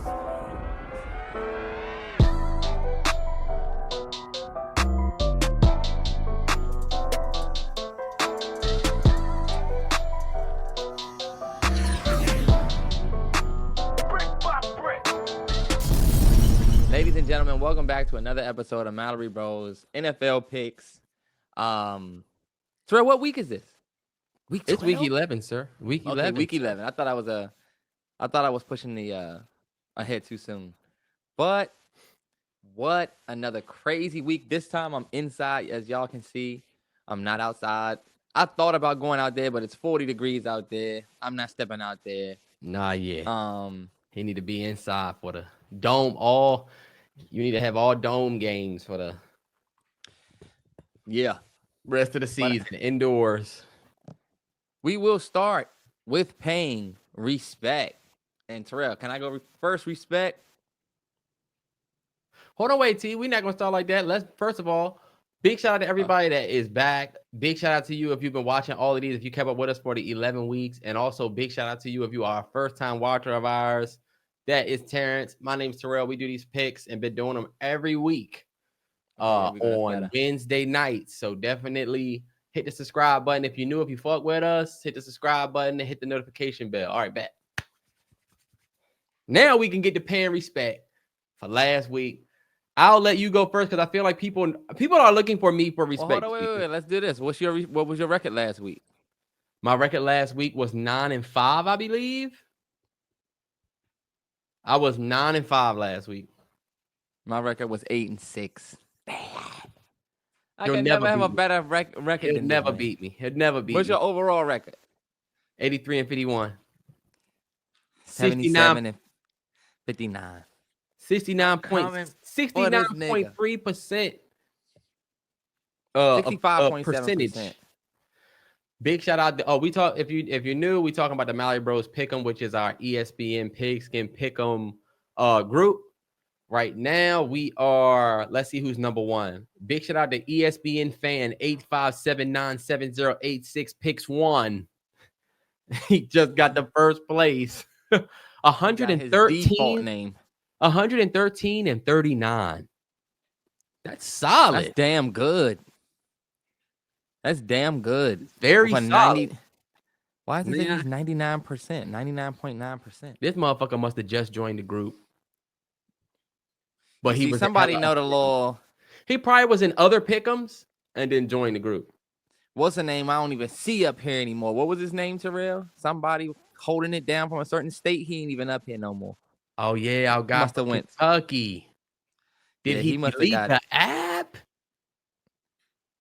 Ladies and gentlemen, welcome back to another episode of MalloryBros NFL picks. Terrell, what week is this? It's week 11, sir. Week 11. Okay, week 11. I thought I was pushing the ahead too soon. But what another crazy week. This time I'm inside, as y'all can see. I'm not outside. I thought about going out there, but it's 40 degrees out there. I'm not stepping out there. Nah, yeah. He need to be inside for the dome. You need to have all dome games for the rest of the season indoors. We will start with paying respect. And Terrell, can I go first? Respect. Hold on, wait, T. We're not gonna start like that. Let's first of all, big shout out to everybody that is back. Big shout out to you if you've been watching all of these, if you kept up with us for the 11 weeks, and also big shout out to you if you are a first-time watcher of ours. That is Terrance. My name's Terrell. We do these picks and been doing them every week on Wednesday nights. So definitely hit the subscribe button if you're new. If you fuck with us, hit the subscribe button and hit the notification bell. All right, bet. Now we can get to paying respect for last week. I'll let you go first because I feel like people are looking for me for respect. Well, hold on, wait. Let's do this. What was your record last week? My record last week was 9-5, I believe. I was 9-5 last week. My record was 8-6. I You'll never have a better record. It'd never beat me. It'd never beat me. What's your overall record? 83-51. 77 and 59. 69.3%. 65.7%. Big shout out to, if you're new, we talking about the MalloryBros Pick'em, which is our ESPN Pigskin Pick'em group. Right now we are, let's see who's number one. Big shout out to ESPN fan 85797086 picks one. He just got the first place. 113 and 39. That's solid. That's damn good. Very solid. Why is it 99%? 99.9%. This motherfucker must have just joined the group. But somebody know the law. He probably was in other pick'ems and then joined the group. What's the name? I don't even see up here anymore. What was his name, Terrell? Somebody holding it down from a certain state. He ain't even up here no more. Oh yeah, our guy from Kentucky. Did he delete the app?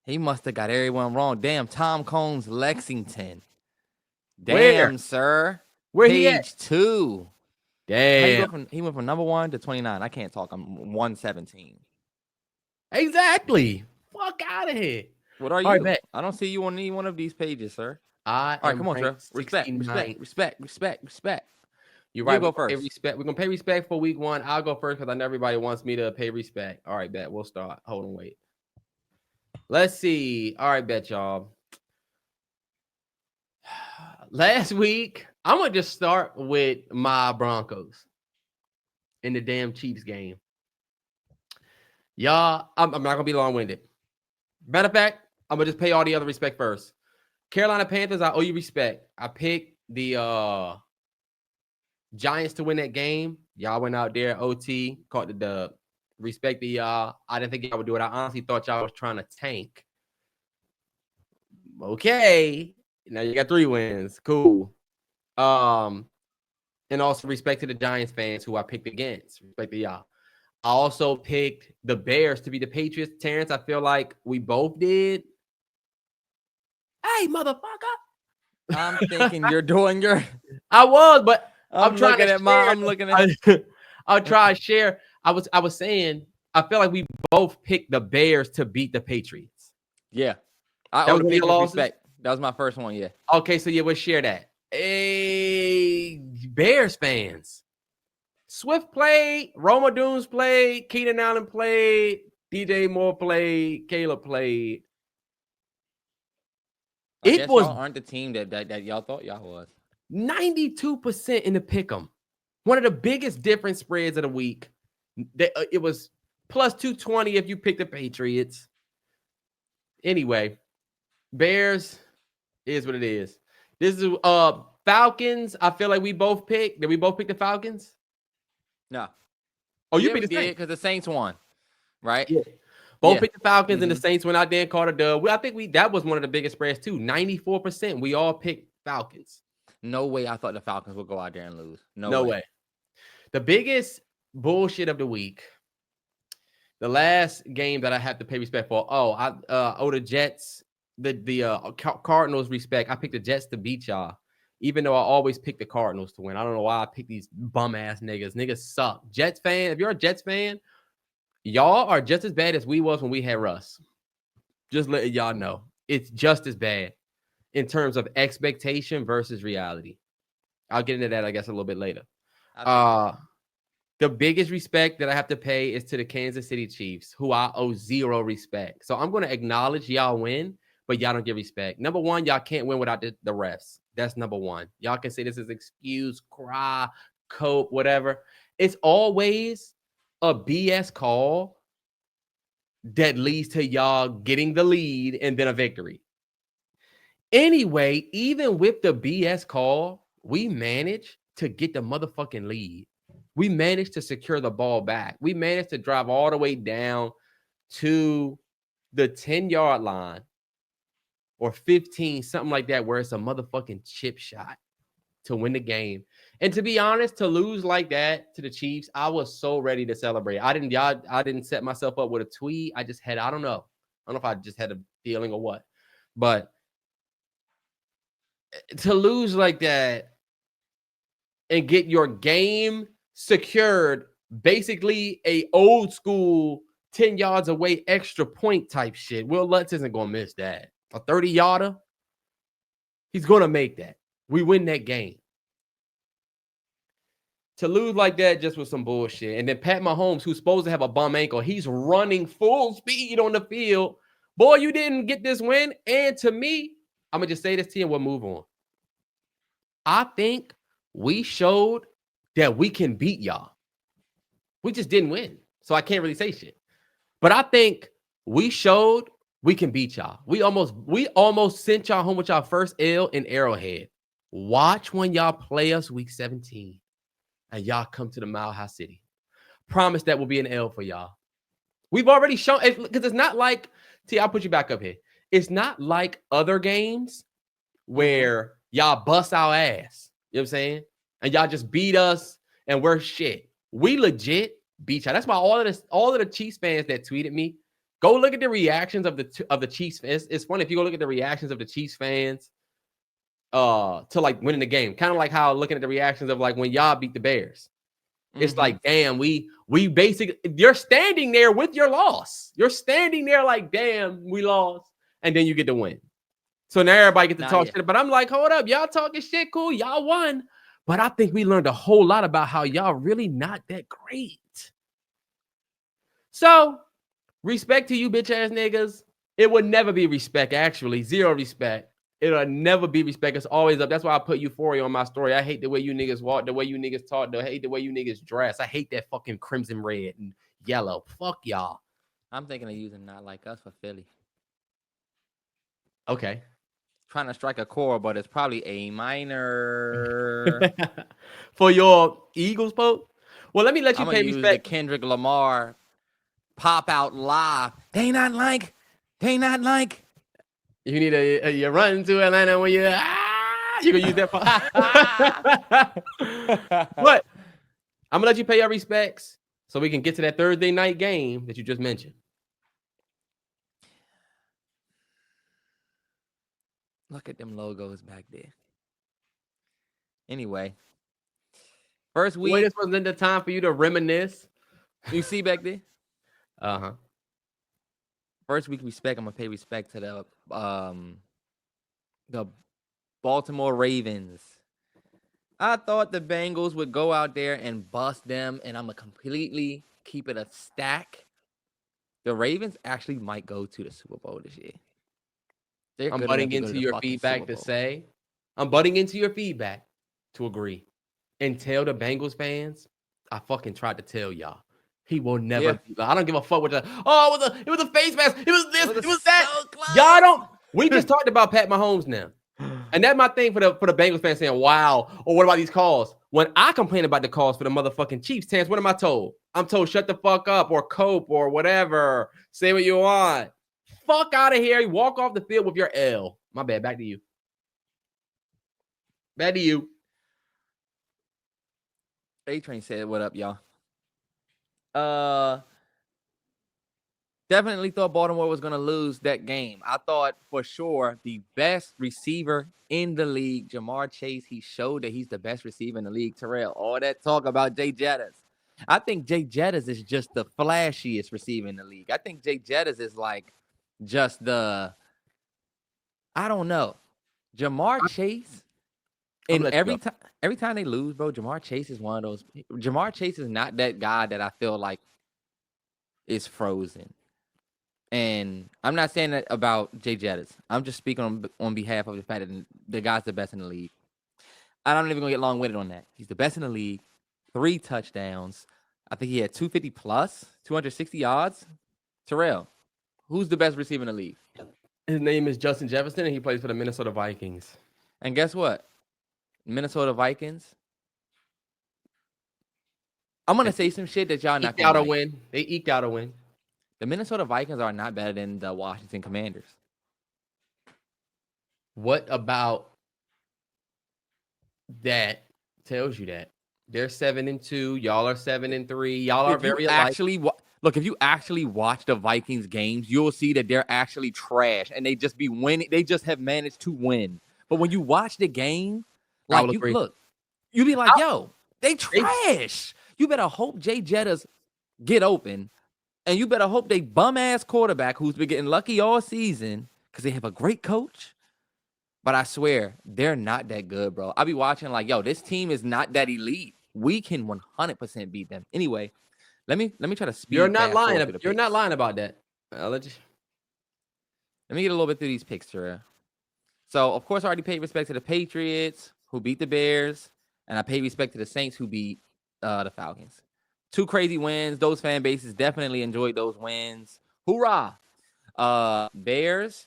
He must have got everyone wrong. Damn, Tom Combs, Lexington. Damn, Where? Sir. Where Page he at? 2. Damn. He went from number 1 to 29. I can't talk. I'm 117. Exactly. Fuck out of here. What are you? Right, I don't see you on any one of these pages, sir. All right, come on, sir. Respect. You're right. Go first. We're gonna pay respect for week 1. I'll go first because I know everybody wants me to pay respect. All right, bet. We'll start. Hold on, wait. Let's see. All right, bet, y'all. Last week, I'm gonna just start with my Broncos in the damn Chiefs game. Y'all, I'm not gonna be long-winded. Matter of fact, I'm gonna just pay all the other respect first. Carolina Panthers, I owe you respect. I picked the Giants to win that game. Y'all went out there, OT, caught the dub. Respect to y'all. I didn't think y'all would do it. I honestly thought y'all was trying to tank. Okay. Now you got 3 wins. Cool. And also respect to the Giants fans who I picked against. Respect to y'all. I also picked the Bears to be the Patriots. Terrance, I feel like we both did. Hey, motherfucker. I'm thinking you're doing your. I was, but I'm trying looking to at mine. I'm looking at. I'll try to share. I was saying, I feel like we both picked the Bears to beat the Patriots. Yeah. I owe the Patriots respect. That was my first one, yeah. Okay, so yeah, we'll share that. Hey, Bears fans. Swift played, Roma Dooms played, Keenan Allen played, DJ Moore played, Caleb played. Y'all aren't the team that y'all thought y'all was. 92% in the pick'em. One of the biggest difference spreads of the week. It was plus 220 if you pick the Patriots. Anyway, Bears is what it is. This is Falcons. I feel like we both picked. Did we both pick the Falcons? No. Oh, you Yeah, picked we the did Saints. because the Saints won, right? Yeah. Both Yeah. picked the Falcons and the Saints went out there and caught a dub. I think that was one of the biggest spreads too. 94%. We all picked Falcons. No way I thought the Falcons would go out there and lose. No way. The biggest bullshit of the week. The last game that I have to pay respect for. Oh, I owe the Jets, the Cardinals respect. I picked the Jets to beat y'all, even though I always pick the Cardinals to win. I don't know why I pick these bum ass niggas. Niggas suck. Jets fan. If you're a Jets fan, y'all are just as bad as we was when we had Russ. Just letting y'all know, it's just as bad in terms of expectation versus reality. I'll get into that, I guess, a little bit later. The biggest respect that I have to pay is to the Kansas City Chiefs, who I owe zero respect. So I'm going to acknowledge y'all win, but y'all don't get respect. Number one, y'all can't win without the refs. That's number one. Y'all can say this is excuse, cry, cope, whatever. It's always a BS call that leads to y'all getting the lead and then a victory. Anyway, even with the BS call, we managed to get the motherfucking lead. We managed to secure the ball back. We managed to drive all the way down to the 10-yard line or 15, something like that, where it's a motherfucking chip shot to win the game. And to be honest, to lose like that to the Chiefs, I was so ready to celebrate. I didn't set myself up with a tweet. I just had, I don't know if I just had a feeling or what. But to lose like that and get your game secured, basically a old school 10 yards away extra point type shit. Will Lutz isn't going to miss that. A 30-yarder, he's going to make that. We win that game. To lose like that just was some bullshit. And then Pat Mahomes, who's supposed to have a bum ankle, he's running full speed on the field. Boy, you didn't get this win. And to me, I'm going to just say this to you and we'll move on. I think we showed that we can beat y'all. We just didn't win. So I can't really say shit. But I think we showed we can beat y'all. We almost sent y'all home with y'all first L in Arrowhead. Watch when y'all play us week 17 and y'all come to the Mile High City. Promise that will be an L for y'all. We've already shown, because it's not like, I'll put you back up here. It's not like other games where y'all bust our ass. You know what I'm saying? And y'all just beat us and we're shit. We legit beat y'all. That's why all of the Chiefs fans that tweeted me, go look at the reactions of the Chiefs fans. It's funny if you go look at the reactions of the Chiefs fans to like winning the game. Kind of like how looking at the reactions of like when y'all beat the Bears. It's like, damn, we basically, you're standing there with your loss. You're standing there like, damn, we lost. And then you get to win. So now everybody gets to talk shit. But I'm like, hold up, y'all talking shit, cool, y'all won. But I think we learned a whole lot about how y'all really not that great. So, respect to you bitch ass niggas. It would never be respect, actually. Zero respect. It'll never be respect. It's always up. That's why I put euphoria on my story. I hate the way you niggas walk, the way you niggas talk, I hate the way you niggas dress. I hate that fucking crimson red and yellow. Fuck y'all. I'm thinking of using Not Like Us for Philly. Okay. Trying to strike a chord, but it's probably A minor. For your Eagles, Pope? Well, let me let you pay use respect. The Kendrick Lamar pop out live. They not like. You need you run to Atlanta when you can use that. But I'm gonna let you pay your respects so we can get to that Thursday night game that you just mentioned. Look at them logos back there. Anyway, first week. Wait, this wasn't the time for you to reminisce. You see back there? Uh-huh. First week respect. I'm gonna pay respect to the Baltimore Ravens. I thought the Bengals would go out there and bust them, and I'm gonna completely keep it a stack. The Ravens actually might go to the Super Bowl this year. I'm butting into your feedback to say, I'm butting into your feedback to agree. and tell the Bengals fans, I fucking tried to tell y'all. He will never. Yeah. I don't give a fuck with the. Oh, it was a face mask. It was this. It was that. so close. Y'all don't. We just talked about Pat Mahomes now, and that's my thing for the Bengals fans saying, "Wow." Or what about these calls? When I complain about the calls for the motherfucking Chiefs, Terrance, what am I told? I'm told shut the fuck up or cope or whatever. Say what you want. Fuck out of here. You walk off the field with your L. My bad. Back to you. Back to you. A-Train said, "What up, y'all?" Definitely thought Baltimore was going to lose that game. I thought for sure the best receiver in the league, Jamar Chase, he showed that he's the best receiver in the league. Terrell, all that talk about Jay Jettas. I think Jay Jettas is just the flashiest receiver in the league. I think Jay Jettas is like just the, I don't know. Jamar Chase, and every time they lose, bro, Jamar Chase is one of those. Jamar Chase is not that guy that I feel like is frozen. And I'm not saying that about Jay Jettas. I'm just speaking on behalf of the fact that the guy's the best in the league. I'm not even going to get long-winded on that. He's the best in the league. 3 touchdowns. I think he had 250 plus, 260 yards. Terrell, who's the best receiver in the league? His name is Justin Jefferson, and he plays for the Minnesota Vikings. And guess what? Minnesota Vikings. I'm going to say some shit that y'all not going to like. Win. They eked out a win. The Minnesota Vikings are not better than the Washington Commanders. What about that tells you that? They're 7-2. Y'all are 7-3. Y'all are very actually look. If you actually watch the Vikings games, you'll see that they're actually trash, and they just be winning. They just have managed to win. But when you watch the game, like you be like, yo, they trash. You better hope Jay Jettas get open. And you better hope they bum-ass quarterback who's been getting lucky all season because they have a great coach. But I swear, they're not that good, bro. I be watching like, yo, this team is not that elite. We can 100% beat them. Anyway, let me try to speed. You're not lying. You're not lying about that. Let me get a little bit through these picks, Terrell. So, of course, I already paid respect to the Patriots, who beat the Bears. And I paid respect to the Saints, who beat the Falcons. 2 crazy wins. Those fan bases definitely enjoyed those wins. Hoorah! Bears,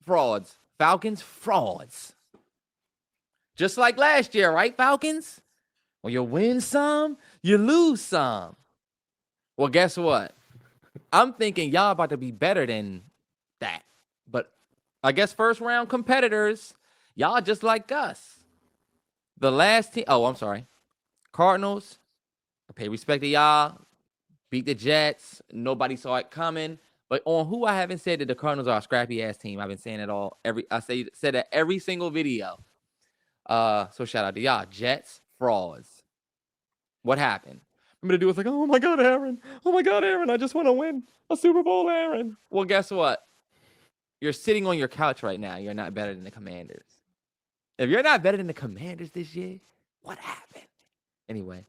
frauds. Falcons, frauds. Just like last year, right, Falcons? Well, you win some, you lose some. Well, guess what? I'm thinking y'all about to be better than that. But I guess first-round competitors, y'all just like us. The last team, I'm sorry. Cardinals, I pay respect to y'all. Beat the Jets. Nobody saw it coming. But on who I haven't said that the Cardinals are a scrappy ass team. I've been saying it all. Said that every single video. So shout out to y'all. Jets, frauds. What happened? I'm gonna do it's like, oh my God, Aaron. Oh my God, Aaron. I just want to win a Super Bowl, Aaron. Well, guess what? You're sitting on your couch right now. You're not better than the Commanders. If you're not better than the Commanders this year, what happened? Anyway.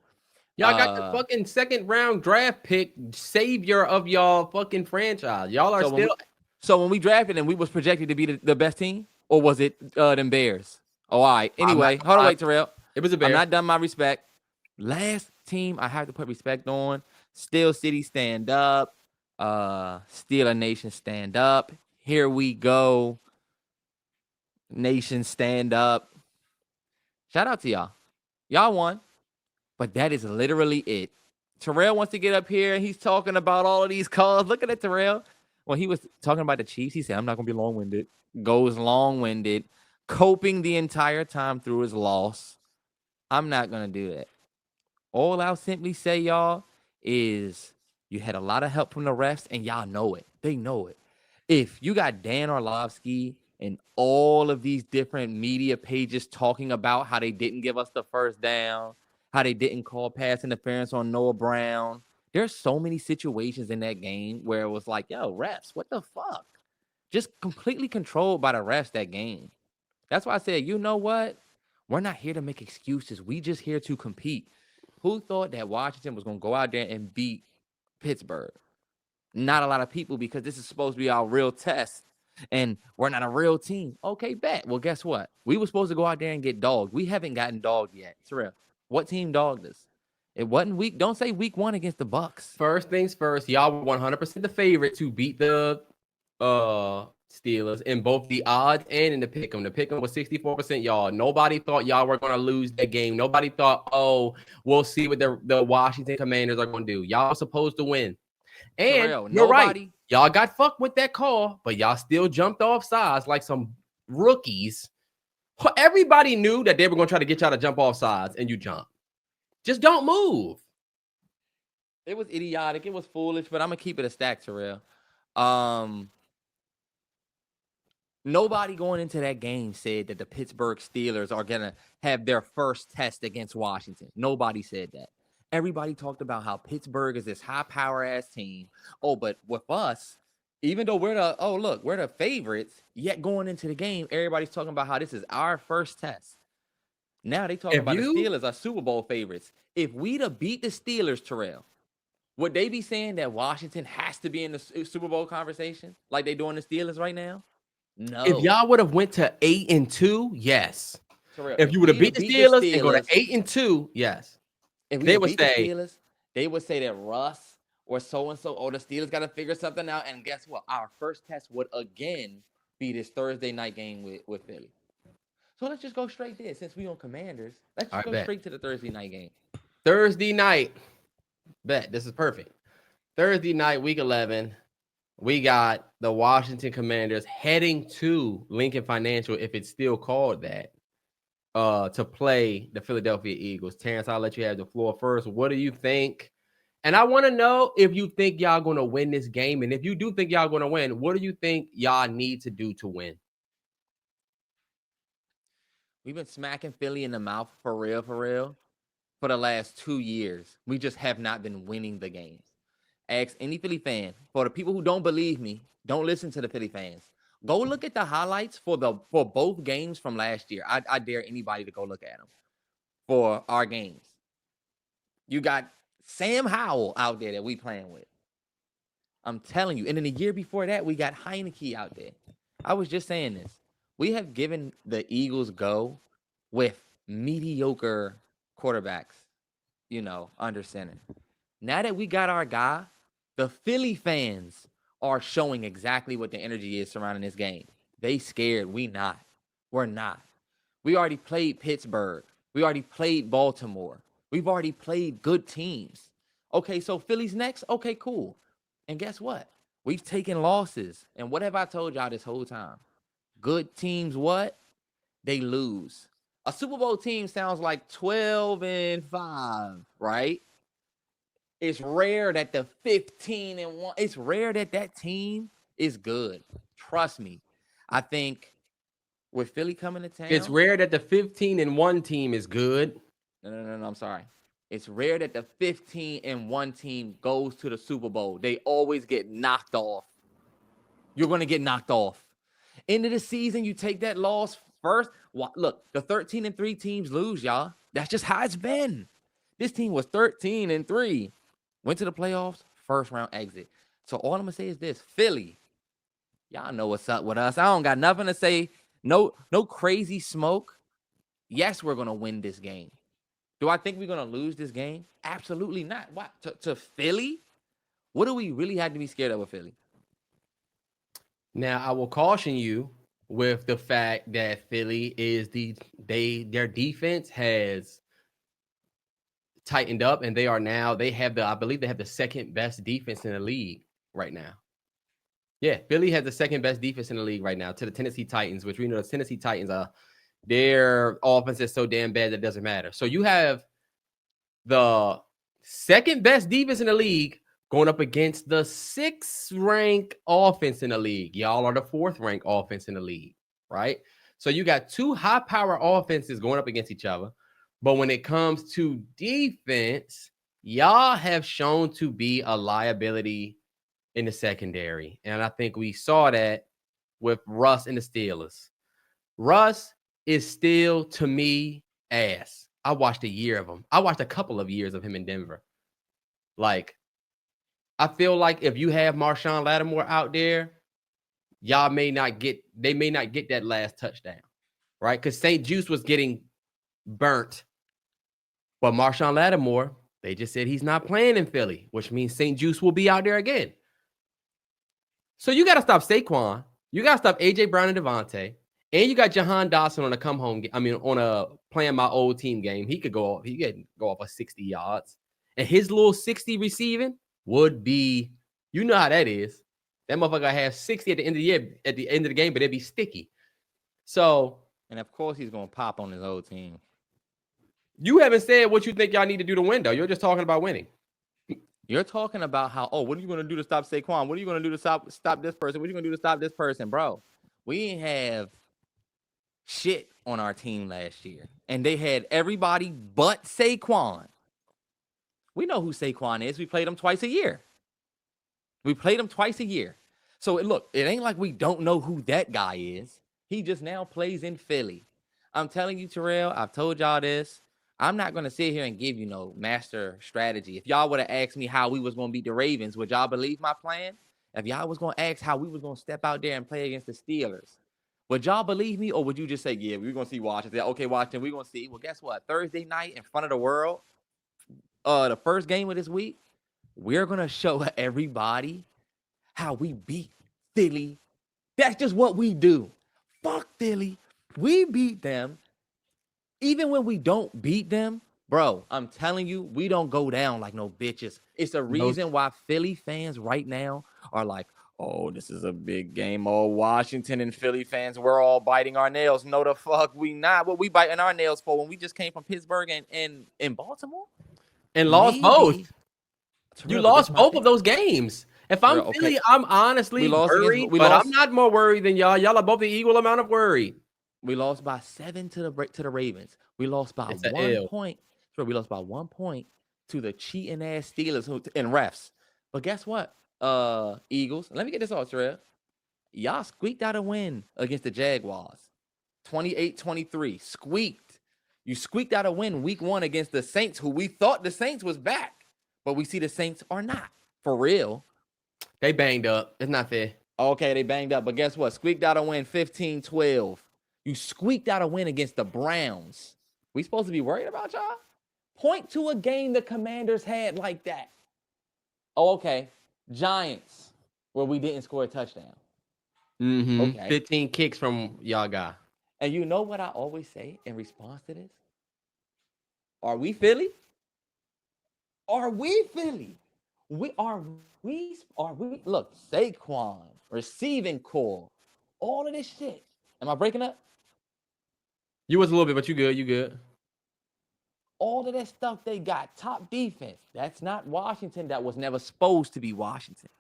Y'all got the fucking 2nd round draft pick, savior of y'all fucking franchise. Y'all are so when we drafted them, we was projected to be the best team, or was it them Bears? Oh, all right. Anyway, hold on, wait, Terrell. It was a Bears. I'm not done my respect. Last team I have to put respect on. Steel City, stand up. Steeler Nation, stand up. Here we go. Nation, stand up. Shout out to y'all. Y'all won. But that is literally it. Terrell wants to get up here, and he's talking about all of these calls. Look at Terrell. When he was talking about the Chiefs, he said, I'm not going to be long-winded. Goes long-winded, coping the entire time through his loss. I'm not going to do that. All I'll simply say, y'all, is you had a lot of help from the refs, and y'all know it. They know it. If you got Dan Orlovsky and all of these different media pages talking about how they didn't give us the first down, how they didn't call pass interference on Noah Brown. There's so many situations in that game where it was like, yo, refs, what the fuck? Just completely controlled by the refs that game. That's why I said, you know what? We're not here to make excuses. We just here to compete. Who thought that Washington was going to go out there and beat Pittsburgh? Not a lot of people, because this is supposed to be our real test. and we're not a real team. Okay, bet. Well, guess what? We were supposed to go out there and get dogged. We haven't gotten dogged yet. Terrell, what team dogged us? It wasn't week. Don't say week 1 against the Bucks. First things first, y'all were 100% the favorite to beat the Steelers in both the odds and in the pick'em. The pick'em was 64%, y'all. Nobody thought y'all were going to lose that game. Nobody thought, oh, we'll see what the Washington Commanders are going to do. Y'all were supposed to win. And Terrell, you're right. nobody. Y'all got fucked with that call, but y'all still jumped off sides like some rookies. Everybody knew that they were going to try to get y'all to jump off sides, and you jumped. Just don't move. It was idiotic. It was foolish, but I'm gonna keep it a stack, Terrell. Nobody going into that game said that the Pittsburgh Steelers are gonna have their first test against Washington. Nobody said that. Everybody talked about how Pittsburgh is this high power ass team. Oh, but with us, even though we're the favorites, yet going into the game, everybody's talking about how this is our first test. Now they talking about the Steelers are Super Bowl favorites. If we to beat the Steelers, Terrell, would they be saying that Washington has to be in the Super Bowl conversation like they doing the Steelers right now? No. If y'all would have went to 8-2, yes. Terrell, if you would have beat the Steelers and go to 8-2, yes. If they would say the Steelers, they would say that Russ or so-and-so, or the Steelers got to figure something out. And guess what? Our first test would again be this Thursday night game with Philly. So let's just go straight there. Since we on Commanders, let's just go straight to the Thursday night game. Thursday night. Bet. This is perfect. Thursday night, week 11. We got the Washington Commanders heading to Lincoln Financial, if it's still called that, to play the Philadelphia Eagles. Terrance, I'll let you have the floor first. What do you think? And I want to know if you think y'all going to win this game. And if you do think y'all going to win, what do you think y'all need to do to win? We've been smacking Philly in the mouth for real, for the last 2 years. We just have not been winning the games. Ask any Philly fan. For the people who don't believe me, don't listen to the Philly fans. Go look at the highlights for both games from last year. I dare anybody to go look at them for our games. You got Sam Howell out there that we playing with. I'm telling you. And then the year before that, we got Heineke out there. I was just saying this. We have given the Eagles go with mediocre quarterbacks, under center. Now that we got our guy, the Philly fans are showing exactly what the energy is surrounding this game. They scared. We not. We're not. We already played Pittsburgh. We already played Baltimore. We've already played good teams. Okay, so Philly's next? Okay, cool. And guess what? We've taken losses. And what have I told y'all this whole time? Good teams, what? They lose. A Super Bowl team sounds like 12-5, right? It's rare that the 15-1. It's rare that team is good. Trust me. I think with Philly coming to town, it's rare that the 15-1 team is good. No. I'm sorry. It's rare that the 15-1 team goes to the Super Bowl. They always get knocked off. You're going to get knocked off. End of the season, you take that loss first. Look, the 13-3 teams lose, y'all. That's just how it's been. This team was 13-3. Went to the playoffs, first round exit. So all I'm going to say is this. Philly, y'all know what's up with us. I don't got nothing to say. No crazy smoke. Yes, we're going to win this game. Do I think we're going to lose this game? Absolutely not. What? To Philly? What do we really have to be scared of with Philly? Now, I will caution you with the fact that Philly is their defense has tightened up, and I believe they have the second best defense in the league right now. Yeah, Philly has the second best defense in the league right now to the Tennessee Titans, which we know the Tennessee Titans their offense is so damn bad that it doesn't matter. So you have the second best defense in the league going up against the 6th ranked offense in the league. Y'all are the 4th ranked offense in the league, right? So you got two high power offenses going up against each other. But when it comes to defense, y'all have shown to be a liability in the secondary. And I think we saw that with Russ and the Steelers. Russ is still, to me, ass. I watched a year of him. I watched a couple of years of him in Denver. Like, I feel like if you have Marshawn Lattimore out there, y'all may not get that last touchdown, right? Because St. Juice was getting burnt. But Marshawn Lattimore, they just said he's not playing in Philly, which means St. Juice will be out there again. So you got to stop Saquon. You got to stop A.J. Brown and Devontae. And you got Jahan Dotson on a come home. On a playing my old team game. He could go off of 60 yards. And his little 60 receiving would be, you know how that is. That motherfucker have 60 at the end of the year, at the end of the game, but it'd be sticky. So. And of course he's going to pop on his old team. You haven't said what you think y'all need to do to win, though. You're just talking about winning. You're talking about how, what are you going to do to stop Saquon? What are you going to do to stop this person? What are you going to do to stop this person, bro? We didn't have shit on our team last year. And they had everybody but Saquon. We know who Saquon is. We played him twice a year. So, look, it ain't like we don't know who that guy is. He just now plays in Philly. I'm telling you, Terrell, I've told y'all this. I'm not going to sit here and give you no master strategy. If y'all would have asked me how we was going to beat the Ravens, would y'all believe my plan? If y'all was going to ask how we was going to step out there and play against the Steelers, would y'all believe me? Or would you just say, yeah, we're going to see Washington. Okay, Washington, we're going to see. Well, guess what? Thursday night in front of the world, the first game of this week, we're going to show everybody how we beat Philly. That's just what we do. Fuck Philly. We beat them. Even when we don't beat them, bro, I'm telling you, we don't go down like no bitches. It's a reason why Philly fans right now are like, oh, this is a big game. Oh, Washington and Philly fans, we're all biting our nails. No, the fuck we not. What we biting our nails for when we just came from Pittsburgh and Baltimore? And lost both. You lost both of those games. If I'm Philly, I'm honestly worried, but I'm not more worried than y'all. Y'all are both the equal amount of worried. We lost by 7 to the Ravens. We lost by 1 point. Sure, we lost by 1 point to the cheating ass Steelers and refs. But guess what? Eagles. Let me get this off, Terrell. Y'all squeaked out a win against the Jaguars. 28-23. Squeaked. You squeaked out a win week 1 against the Saints, who we thought the Saints was back. But we see the Saints are not. For real. They banged up. It's not fair. Okay, they banged up. But guess what? Squeaked out a win 15-12. You squeaked out a win against the Browns. We supposed to be worried about y'all? Point to a game the Commanders had like that. Oh, okay. Giants, where we didn't score a touchdown. Mm-hmm. Okay. 15 kicks from y'all guy. And you know what I always say in response to this? Are we Philly? Are we Philly? Look, Saquon, receiving core, all of this shit. Am I breaking up? You was a little bit, but you good. All of that stuff they got, top defense. That's not Washington. That was never supposed to be Washington.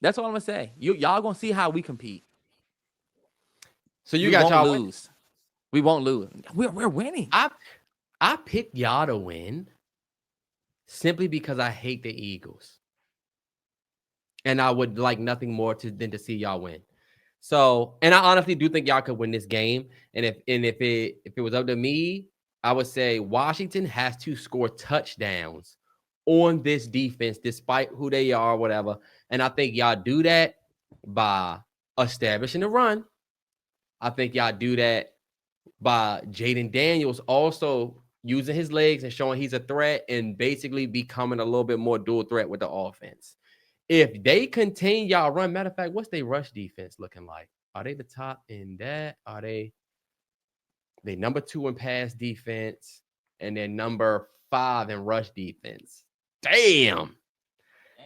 That's all I'm going to say. Y'all going to see how we compete. So you got y'all lose. We won't lose. We're winning. I picked y'all to win simply because I hate the Eagles. And I would like nothing more than to see y'all win. So, and I honestly do think y'all could win this game. And if it was up to me, I would say Washington has to score touchdowns on this defense, despite who they are, whatever. And I think y'all do that by establishing the run. I think y'all do that by Jaden Daniels also using his legs and showing he's a threat and basically becoming a little bit more dual threat with the offense. If they contain y'all run, matter of fact, what's their rush defense looking like? Are they the top in that? Are they number 2 in pass defense and then number 5 in rush defense? Damn.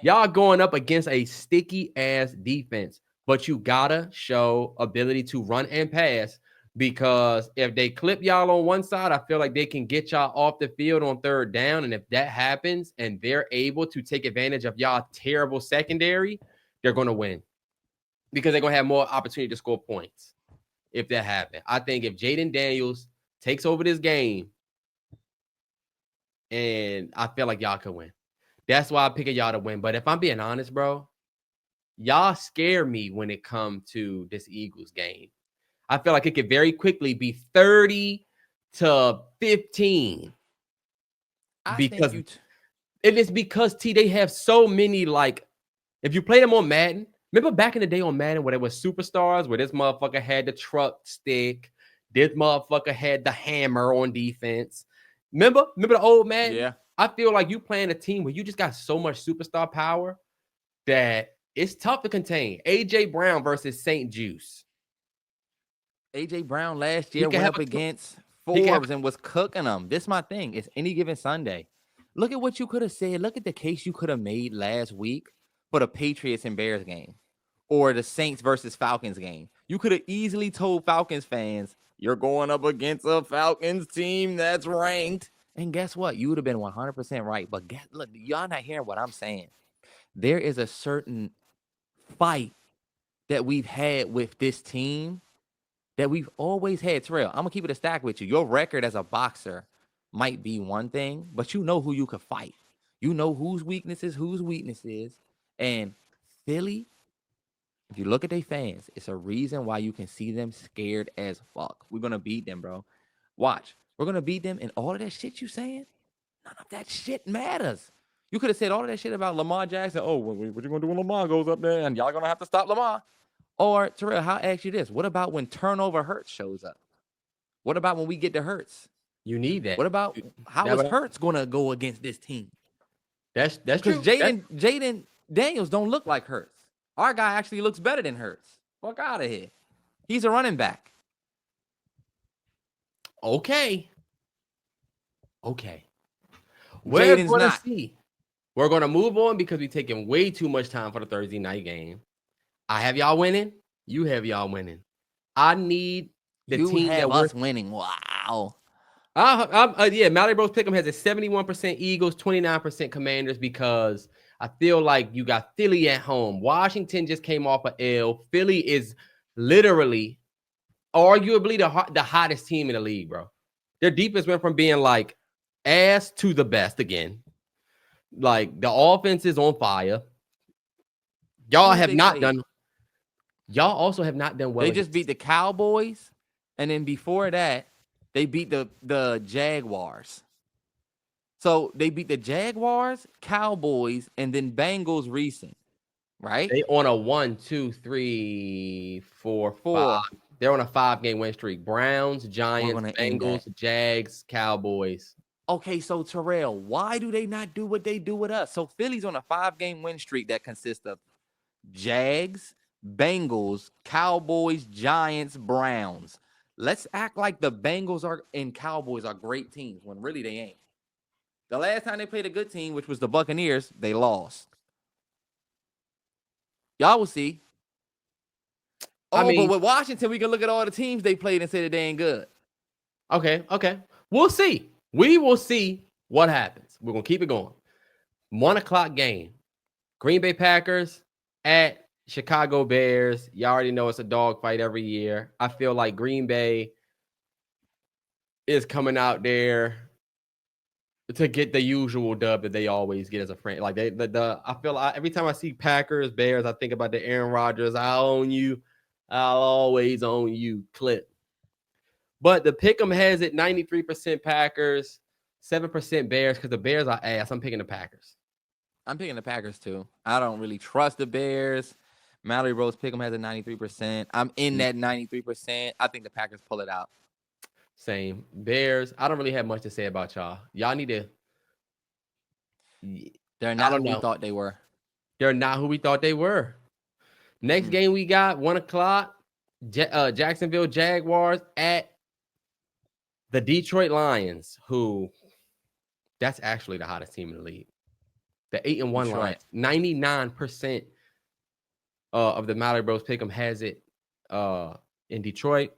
Y'all going up against a sticky ass defense, but you gotta show ability to run and pass, because if they clip y'all on one side, I feel like they can get y'all off the field on third down. And if that happens and they're able to take advantage of y'all terrible secondary, they're going to win because they're going to have more opportunity to score points if that happens. I think if Jaden Daniels takes over this game, and I feel like y'all can win. That's why I pick y'all to win. But if I'm being honest, bro, y'all scare me when it comes to this Eagles game. I feel like it could very quickly be 30-15. Because they have so many, like, if you play them on Madden, Remember back in the day on Madden where there was superstars, where this motherfucker had the truck stick, this motherfucker had the hammer on defense. Remember the old Madden? Yeah. I feel like you playing a team where you just got so much superstar power that it's tough to contain. AJ Brown versus St. Juice. AJ Brown last He year can went have up a against he can have Forbes and was cooking them. This my thing. It's any given Sunday. Look at what you could have said. Look at the case you could have made last week for the Patriots and Bears game or the Saints versus Falcons game. You could have easily told Falcons fans, you're going up against a Falcons team that's ranked. And guess what? You would have been 100% right. But look, y'all not hearing what I'm saying. There is a certain fight that we've had with this team that we've always had. Terrell, I'm gonna keep it a stack with you. Your record as a boxer might be one thing, but you know who you could fight. You know whose weakness is. And Philly, if you look at their fans, it's a reason why you can see them scared as fuck. We're gonna beat them, bro. Watch. We're gonna beat them, and all of that shit you saying, none of that shit matters. You could have said all of that shit about Lamar Jackson. Oh, what you gonna do when Lamar goes up there? And y'all gonna have to stop Lamar. Or Terrell, I'll ask you this: what about when turnover Hurts shows up? What about when we get to Hurts? You need that. What about how is Hurts gonna go against this team? That's Because true. Jaden Daniels don't look like Hurts. Our guy actually looks better than Hurts. Fuck out of here. He's a running back. Okay. We're Jaden's going to not. see. We're going to move on because we're taking way too much time for the Thursday night game. I have y'all winning. You have y'all winning. I need the team have that us winning. Wow. MalloryBros Pick'em has a 71% Eagles, 29% Commanders because I feel like you got Philly at home. Washington just came off a L. Philly is literally, arguably the hottest team in the league, bro. Their defense went from being like ass to the best again. Like the offense is on fire. Y'all also have not done well. They just beat the Cowboys, and then before that, they beat the Jaguars. So they beat the Jaguars, Cowboys, and then Bengals recent, right? They on a 1, 2, 3, 4, 5. They're on a 5-game win streak. Browns, Giants, Bengals, Jags, Cowboys. Okay, so Terrell, why do they not do what they do with us? So Philly's on a 5-game win streak that consists of Jags, Bengals, Cowboys, Giants, Browns. Let's act like the Bengals and Cowboys are great teams when really they ain't. The last time they played a good team, which was the Buccaneers, they lost. Y'all will see. But with Washington, we can look at all the teams they played and say that they ain't good. Okay. We'll see. We will see what happens. We're going to keep it going. 1:00 game. Green Bay Packers at Chicago Bears. You already know it's a dogfight every year. I feel like Green Bay is coming out there to get the usual dub that they always get as a friend. Like I feel like every time I see Packers, Bears, I think about the Aaron Rodgers, I'll own you. I'll always own you clip. But the pick'em has it 93% Packers, 7% Bears because the Bears are ass. I'm picking the Packers. I'm picking the Packers too. I don't really trust the Bears. MalloryBros pick'em has a 93%. I'm in that 93%. I think the Packers pull it out. Same. Bears, I don't really have much to say about y'all. Y'all need to. They're not who we thought they were. They're not who we thought they were. Next game we got 1:00. Jacksonville Jaguars at the Detroit Lions, who that's actually the hottest team in the league. The 8-1 Lions, 99% of the MalloryBros pick'em has it in Detroit.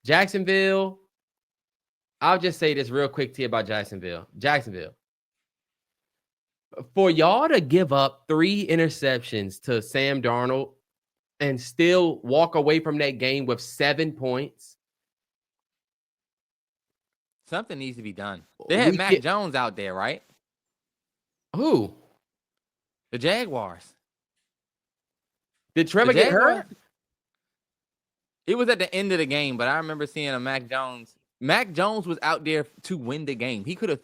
Jacksonville, I'll just say this real quick to you about Jacksonville. For y'all to give up 3 interceptions to Sam Darnold and still walk away from that game with 7 points. Something needs to be done. They had Mac Jones out there, right? Who? The Jaguars. Did Trevor get hurt? It was at the end of the game, but I remember seeing a Mac Jones. Mac Jones was out there to win the game. He could have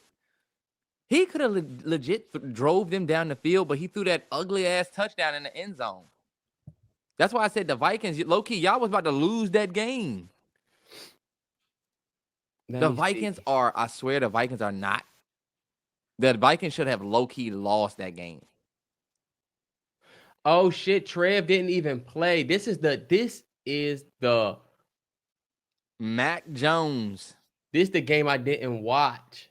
legit drove them down the field, but he threw that ugly ass touchdown in the end zone. That's why I said the Vikings, low key, y'all was about to lose that game. The Vikings are, I swear, the Vikings are not. The Vikings should have low key lost that game. Oh shit, Trev didn't even play. This is the Mac Jones. This the game I didn't watch.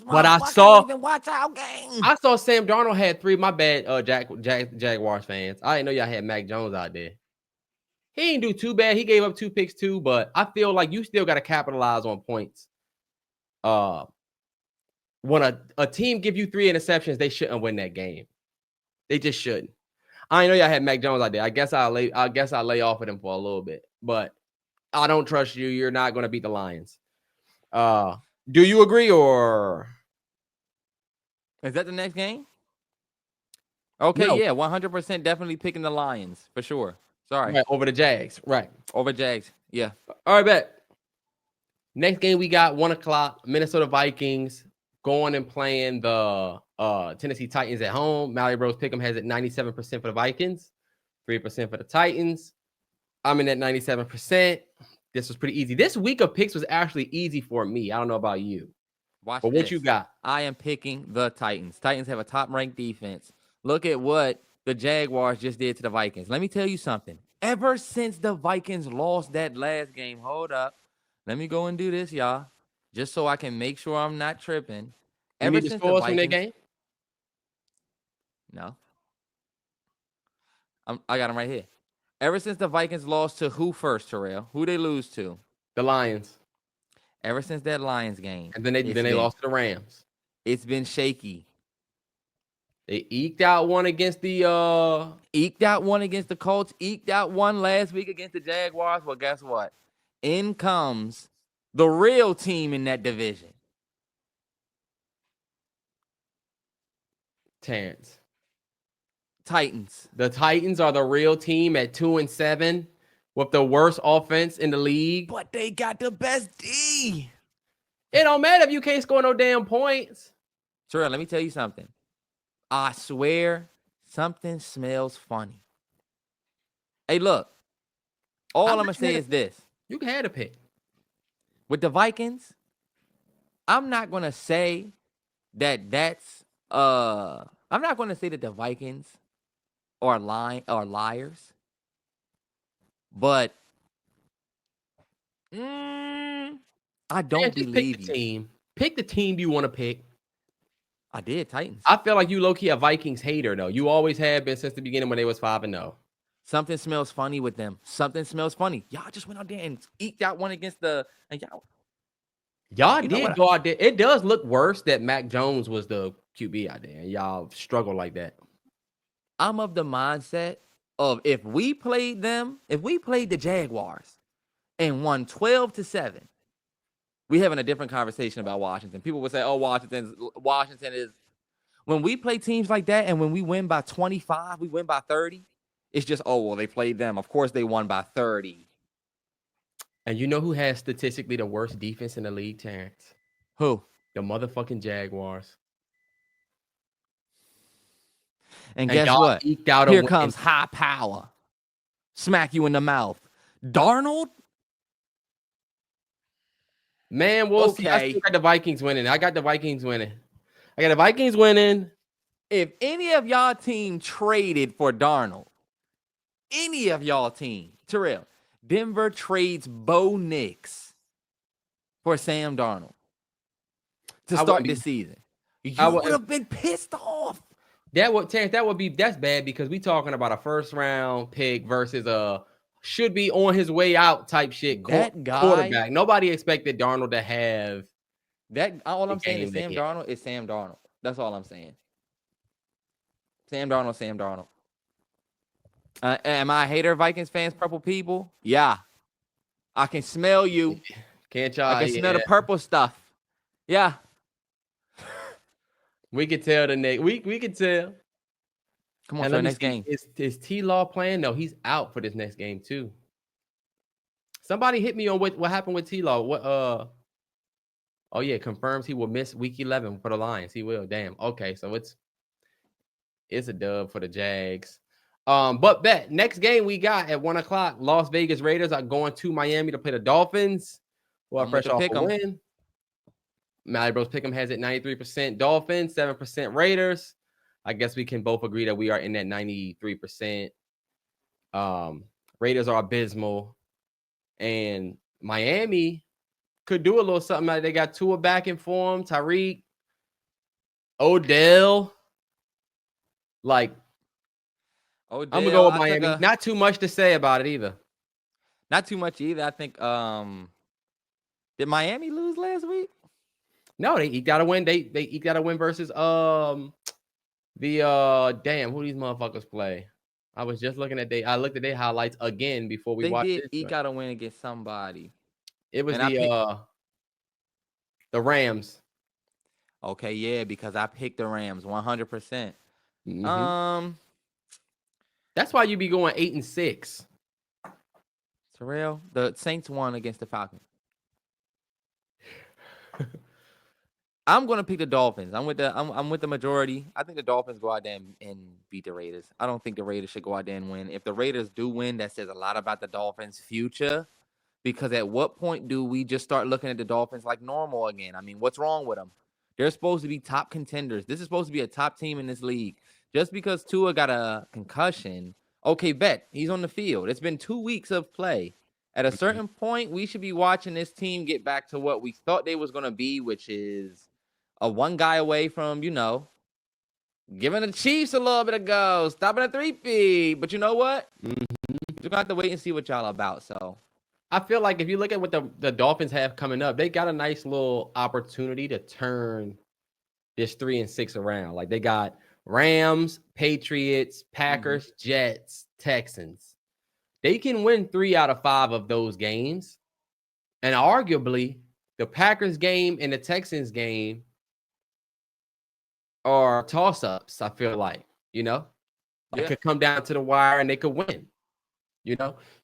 But I even watch our game. I saw Sam Darnold had 3. My bad, Jaguars fans. I didn't know y'all had Mac Jones out there. He didn't do too bad. He gave up 2 picks too, but I feel like you still got to capitalize on points. When a team give you 3 interceptions, they shouldn't win that game. They just shouldn't. I know y'all had Mac Jones out there. I guess I'll lay off of him for a little bit, but I don't trust you. You're not going to beat the Lions. Do you agree, or is that the next game? Okay, no. Yeah, 100% definitely picking the Lions for sure. Sorry. Right, over the Jags. Right. Over Jags. Yeah. All right, bet. Next game we got 1:00. Minnesota Vikings going and playing the Tennessee Titans at home. MalloryBros Pick'em has it 97% for the Vikings, 3% for the Titans. I'm in at 97%. This was pretty easy. This week of picks was actually easy for me. I don't know about you. But what you got? I am picking the Titans. Titans have a top-ranked defense. Look at what the Jaguars just did to the Vikings. Let me tell you something. Ever since the Vikings lost that last game, hold up. Let me go and do this, y'all, just so I can make sure I'm not tripping. Ever since the Vikings, from that game? No. I got them right here. Ever since the Vikings lost to who first, Terrell? Who they lose to? The Lions. Ever since that Lions game. And then they lost to the Rams. It's been shaky. They eked out one against the Colts, eked out one last week against the Jaguars. Well, guess what? In comes the real team in that division. Terrance. Titans. The Titans are the real team at 2-7 with the worst offense in the league. But they got the best D. It don't matter if you can't score no damn points. Terrell, let me tell you something. I swear something smells funny. Hey, look. All I'm going to say is this. You can have a pick. With the Vikings, I'm not going to say that that's I'm not going to say that the Vikings are liars. But I don't believe pick the team. Pick the team you want to pick. I did, Titans. I feel like you low-key a Vikings hater, though. You always have been since the beginning when they was 5-0. Something smells funny with them. Something smells funny. Y'all just went out there and eked out one against the and y'all did go out there. It does look worse that Mac Jones was the QB out there, and y'all struggle like that. I'm of the mindset of if we played the Jaguars and won 12-7, we having a different conversation about Washington. People would say, "Oh, Washington is." When we play teams like that, and when we win by 25, we win by 30. It's just, oh, well, they played them. Of course, they won by 30. And you know who has statistically the worst defense in the league, Terrance? Who? The motherfucking Jaguars. And guess what? Here comes high power. Smack you in the mouth. Darnold? Man, we'll see. I still got the Vikings winning. If any of y'all team traded for Darnold, Terrell, Denver trades Bo Nix for Sam Darnold to start this season. You would have been pissed off. That's bad because we talking about a first round pick versus a should be on his way out type shit. That guy, quarterback. Nobody expected Darnold to have that. All I'm saying is Sam Darnold is Sam Darnold. That's all I'm saying. Sam Darnold. Am I a hater of Vikings fans, purple people? Yeah. I can smell you. Can't y'all? I can smell the purple stuff. Yeah. We could tell the next. We could tell. Come on, for the next game. Is T-Law playing? No, he's out for this next game too. Somebody hit me on what happened with T-Law. Oh yeah, confirms he will miss week 11 for the Lions. He will. Damn. Okay, so it's a dub for the Jags. But bet next game we got at 1:00, Las Vegas Raiders are going to Miami to play the Dolphins. Well, I'm with fresh the off a pick 'em. win. MalloryBros Pick'em has it 93% Dolphins, 7% Raiders. I guess we can both agree that we are in that 93%. Raiders are abysmal, and Miami could do a little something. Like they got Tua back in form, Tyreek, Odell. Like, I'm gonna go with Miami. Not too much to say about it either. Not too much either. I think. Did Miami lose last week? No, they got to win. They got to win versus damn, who these motherfuckers play. I was just looking at I looked at their highlights again before we watched it. He got to win against somebody. It was the Rams. Okay, yeah, because I picked the Rams 100%. That's why you be going 8-6. Terrell, the Saints won against the Falcons. I'm gonna pick the Dolphins. I'm with the majority. I think the Dolphins go out there and beat the Raiders. I don't think the Raiders should go out there and win. If the Raiders do win, that says a lot about the Dolphins' future. Because at what point do we just start looking at the Dolphins like normal again? I mean, what's wrong with them? They're supposed to be top contenders. This is supposed to be a top team in this league. Just because Tua got a concussion, okay, bet he's on the field. It's been 2 weeks of play. At a certain point, we should be watching this team get back to what we thought they was going to be, which is a one guy away from, giving the Chiefs a little bit of go, stopping a 3-peat. But you know what? You're going to have to wait and see what y'all about. So I feel like if you look at what the Dolphins have coming up, they got a nice little opportunity to turn this 3-6 around. Like they got Rams, Patriots, Packers, Jets, Texans. They can win 3 out of 5 of those games. And arguably, the Packers game and the Texans game are toss-ups, I feel like, It could come down to the wire and they could win,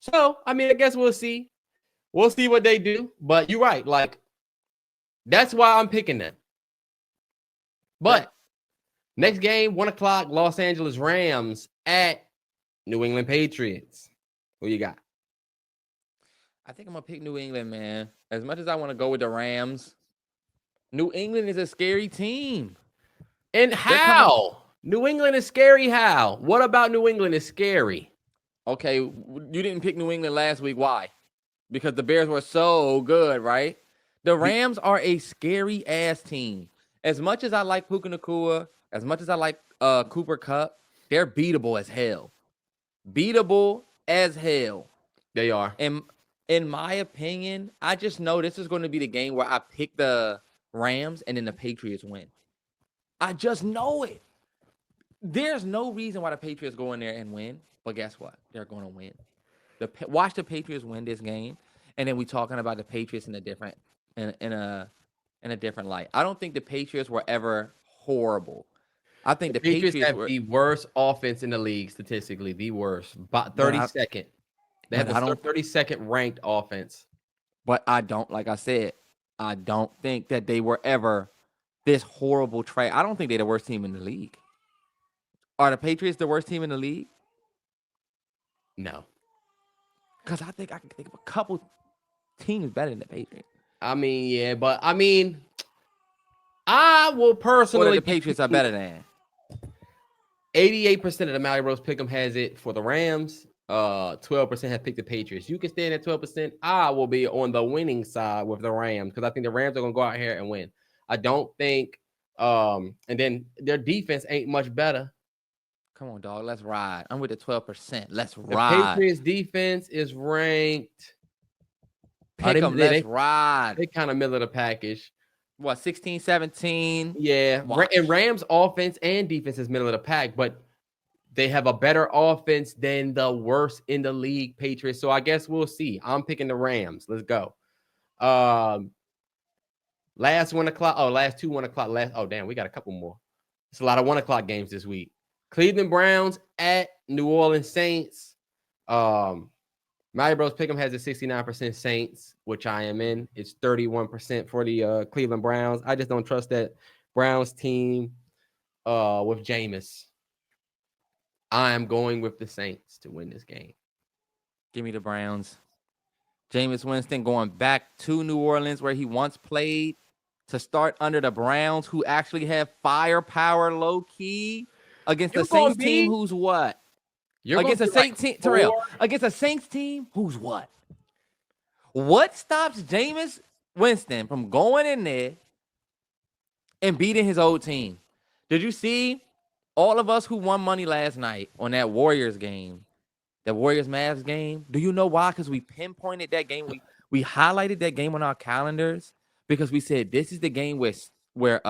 So, I mean, I guess we'll see. We'll see what they do. But you're right. Like, that's why I'm picking them. But next game, 1:00, Los Angeles Rams at New England Patriots. Who you got? I think I'm going to pick New England, man. As much as I want to go with the Rams, New England is a scary team. And how? New England is scary how? What about New England is scary? Okay, you didn't pick New England last week. Why? Because the Bears were so good, right? The Rams are a scary-ass team. As much as I like Puka Nacua, as much as I like Cooper Kupp, they're beatable as hell. Beatable as hell. They are. And in my opinion, I just know this is going to be the game where I pick the Rams and then the Patriots win. I just know it. There's no reason why the Patriots go in there and win, but guess what? They're going to win. Watch the Patriots win this game, and then we talking about the Patriots in a different light. I don't think the Patriots were ever horrible. I think the Patriots have the worst offense in the league statistically, the worst. But 32nd. They have the 32nd ranked offense. But I don't, like I said, I don't think that they were ever this horrible trade. I don't think they're the worst team in the league. Are the Patriots the worst team in the league? No. Because I think I can think of a couple teams better than the Patriots. I mean, yeah, but I mean, I will personally. What the Patriots are better than? 88% of the MalloryBros Pick'em has it for the Rams. 12% have picked the Patriots. You can stand at 12%. I will be on the winning side with the Rams because I think the Rams are gonna go out here and win. I don't think, and then their defense ain't much better. Come on, dog. Let's ride. I'm with the 12%. Let's the ride. Patriots defense is ranked. Pick them. Let's ride. They kind of middle of the package. What, 16, 17? Yeah. And Rams offense and defense is middle of the pack, but they have a better offense than the worst in the league, Patriots. So I guess we'll see. I'm picking the Rams. Let's go. Last 1:00. Oh, last 2 1:00. Oh, damn, we got a couple more. It's a lot of 1:00 games this week. Cleveland Browns at New Orleans Saints. MalloryBros Pick'em has a 69% Saints, which I am in. It's 31% for the Cleveland Browns. I just don't trust that Browns team with Jameis. I am going with the Saints to win this game. Give me the Browns. Jameis Winston going back to New Orleans where he once played to start under the Browns, who actually have firepower low key against the Saints team, who's what? Against a Saints team, Terrell. Against a Saints team, who's what? What stops Jameis Winston from going in there and beating his old team? Did you see all of us who won money last night on that Warriors game, that Warriors-Mavs game? Do you know why? Because we pinpointed that game. We highlighted that game on our calendars because we said this is the game where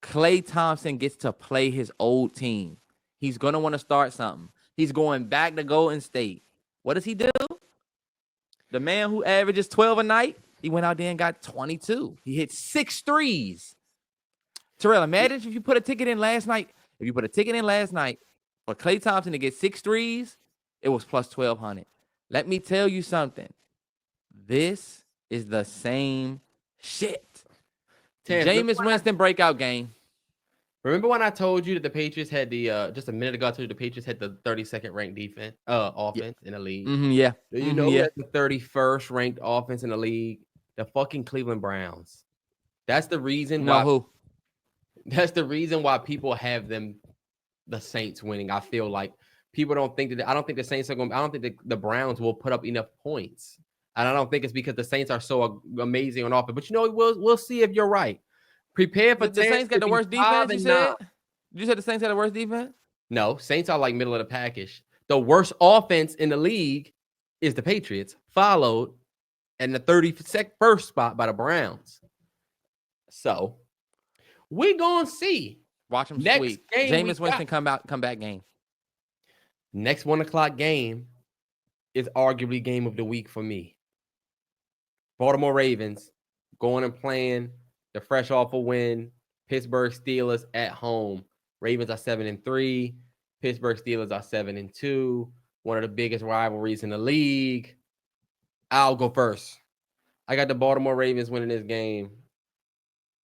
Klay Thompson gets to play his old team. He's going to want to start something. He's going back to Golden State. What does he do? The man who averages 12 a night, he went out there and got 22. He hit 6 threes. Terrell, imagine if you put a ticket in last night. If you put a ticket in last night for Klay Thompson to get 6 threes, it was plus 1,200. Let me tell you something. This is the same shit. Jameis Winston breakout game. Remember when I told you that the Patriots had the just a minute ago? I told you the Patriots had the 32nd ranked offense in the league. Yeah. Do you know who had the 31st ranked offense in the league? The fucking Cleveland Browns. That's the reason why. Who? That's the reason why people have them, the Saints winning. I feel like people don't think that. I don't think the Saints are going. I don't think the Browns will put up enough points, and I don't think it's because the Saints are so amazing on offense. But you know, we'll see if you're right. Prepare for the Saints got the worst defense. You said? You said the Saints had the worst defense? No, Saints are like middle of the package. The worst offense in the league is the Patriots, followed in the 31st spot by the Browns. So we're gonna see. Watch them sweep. Jameis Winston comeback game. Next 1:00 game is arguably game of the week for me. Baltimore Ravens going and playing the fresh off a win. Pittsburgh Steelers at home. Ravens are 7-3. Pittsburgh Steelers are 7-2. One of the biggest rivalries in the league. I'll go first. I got the Baltimore Ravens winning this game.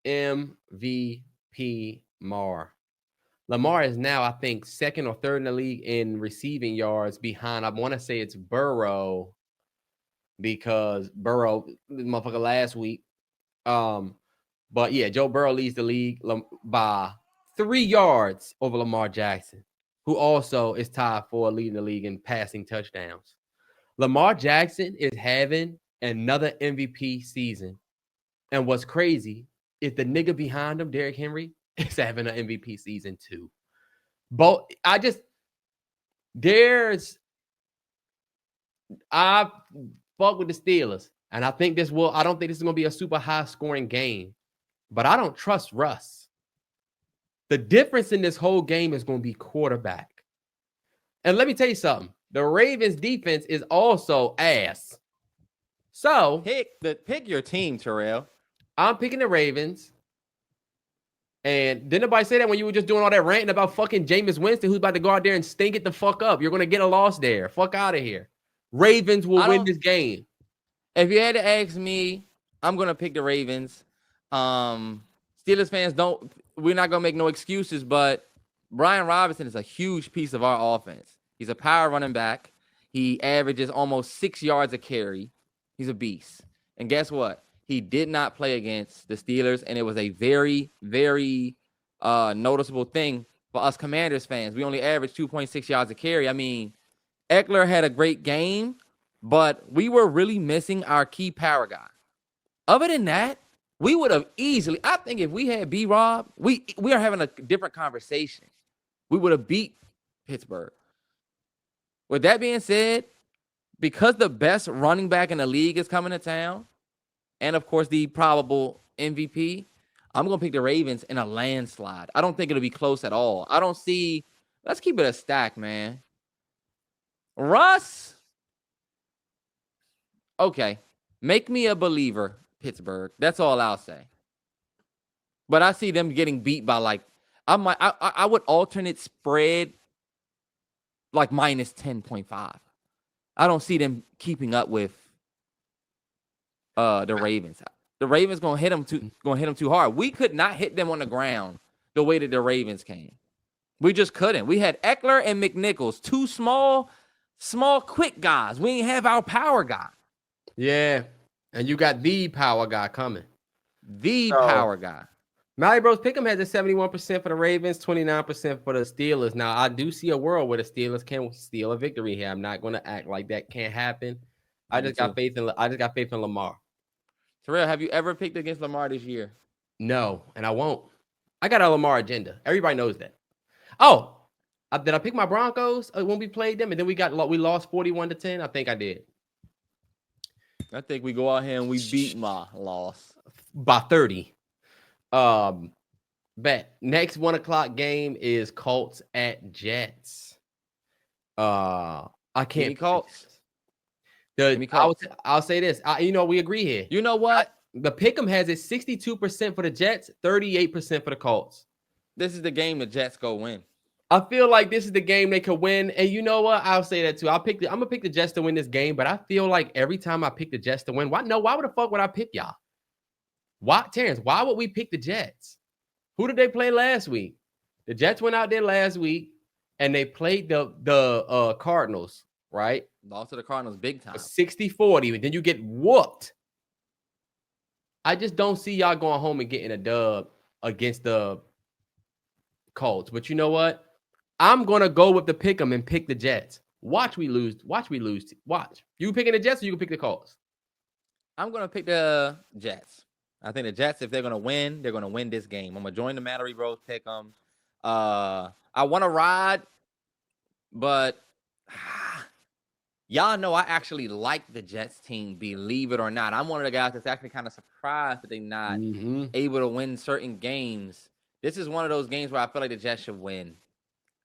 MVP Mar. Lamar is now, I think, second or third in the league in receiving yards behind, I want to say it's Burrow, because Burrow, this motherfucker last week. But yeah, Joe Burrow leads the league by 3 yards over Lamar Jackson, who also is tied for leading the league in passing touchdowns. Lamar Jackson is having another MVP season. And what's crazy is the nigga behind him, Derrick Henry, is having an MVP season too. But I fuck with the Steelers. And I don't think this is going to be a super high scoring game. But I don't trust Russ. The difference in this whole game is going to be quarterback. And let me tell you something. The Ravens defense is also ass. So pick your team, Terrell. I'm picking the Ravens. And didn't nobody say that when you were just doing all that ranting about fucking Jameis Winston, who's about to go out there and stink it the fuck up? You're going to get a loss there. Fuck out of here. Ravens will win this game. If you had to ask me, I'm going to pick the Ravens. Steelers fans we're not going to make no excuses, but Brian Robinson is a huge piece of our offense. He's a power running back. He averages almost 6 yards a carry. He's a beast. And guess what? He did not play against the Steelers, and it was a very, very noticeable thing for us Commanders fans. We only averaged 2.6 yards a carry. I mean, Eckler had a great game, but we were really missing our key power guy. Other than that, we would have easily, I think if we had B-Rob, we are having a different conversation. We would have beat Pittsburgh. With that being said, because the best running back in the league is coming to town, and of course the probable MVP, I'm going to pick the Ravens in a landslide. I don't think it'll be close at all. Let's keep it a stack, man. Russ, okay, make me a believer, Pittsburgh. That's all I'll say. But I see them getting beat by I would alternate spread like minus 10.5. I don't see them keeping up with the Ravens. The Ravens gonna hit them too hard. We could not hit them on the ground the way that the Ravens came. We just couldn't. We had Eckler and McNichols, two small, quick guys. We didn't have our power guy. Yeah. And you got the power guy coming. The power guy. MalloryBros Pick'em has a 71% for the Ravens, 29% for the Steelers. Now, I do see a world where the Steelers can steal a victory here. I'm not going to act like that can't happen. I just got faith in Lamar. Terrell, have you ever picked against Lamar this year? No, and I won't. I got a Lamar agenda. Everybody knows that. Oh, did I pick my Broncos when we played them, and then we lost 41-10? I think I did. I think we go out here and we beat my loss by 30. Bet next 1 o'clock game is Colts at Jets. I can't. Colts. I'll say this. We agree here. You know what? The Pick'em has it 62% for the Jets, 38% for the Colts. This is the game the Jets go win. I feel like this is the game they could win. And you know what? I'll say that too. I'm gonna pick the Jets to win this game, but I feel like every time I pick the Jets to win, why the fuck would I pick y'all? Why, Terrance? Why would we pick the Jets? Who did they play last week? The Jets went out there last week and they played the Cardinals, right? Lost to the Cardinals big time. 60-40, and then you get whooped. I just don't see y'all going home and getting a dub against the Colts. But you know what? I'm going to go with the Pick'em and pick the Jets. Watch we lose. Watch. You picking the Jets or you can pick the Colts? I'm going to pick the Jets. I think the Jets, if they're going to win this game. I'm going to join the MalloryBros Pick'em. I want to ride, but y'all know I actually like the Jets team, believe it or not. I'm one of the guys that's actually kind of surprised that they're not able to win certain games. This is one of those games where I feel like the Jets should win.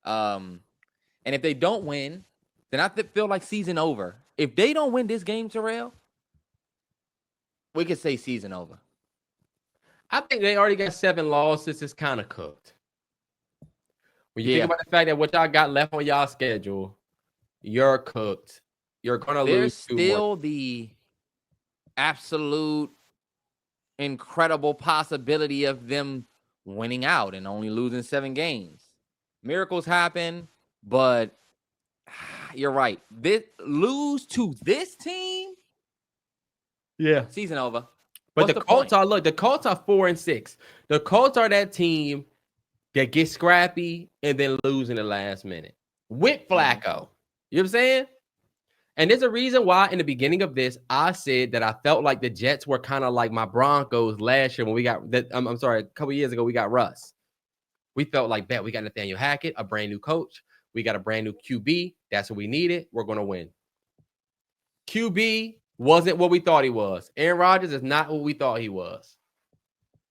And if they don't win, then I feel like season over. If they don't win this game, Terrell, we could say season over. I think they already got 7 losses. It's kind of cooked. When you think about the fact that what y'all got left on y'all schedule, you're cooked. You're going to lose. There's still the absolute incredible possibility of them winning out and only losing 7 games. Miracles happen, but you're right. Lose to this team? Yeah. Season over. But the Colts are 4-6. The Colts are that team that gets scrappy and then lose in the last minute. With Flacco. You know what I'm saying? And there's a reason why in the beginning of this, I said that I felt like the Jets were kind of like my Broncos last year when we got that. I'm sorry, a couple years ago, we got Russ. We felt like that. We got Nathaniel Hackett, a brand new coach. We got a brand new QB. That's what we needed. We're going to win. QB wasn't what we thought he was. Aaron Rodgers is not what we thought he was.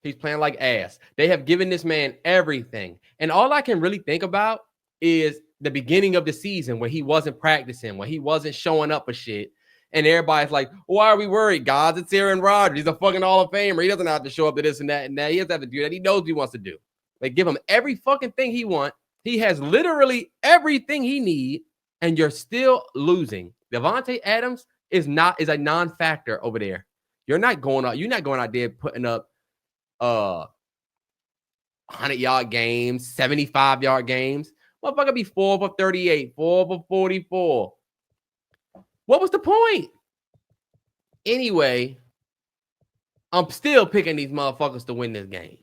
He's playing like ass. They have given this man everything. And all I can really think about is the beginning of the season when he wasn't practicing, when he wasn't showing up for shit. And everybody's like, why are we worried, guys? It's Aaron Rodgers. He's a fucking Hall of Famer. He doesn't have to show up to this and that and that. He doesn't have to do that. He knows what he wants to do. They give him every fucking thing he wants. He has literally everything he needs, and you're still losing. Devontae Adams is a non-factor over there. You're not going out there putting up 100-yard games, 75-yard games. Motherfucker be 4 for 38, 4 for 44. What was the point? Anyway, I'm still picking these motherfuckers to win this game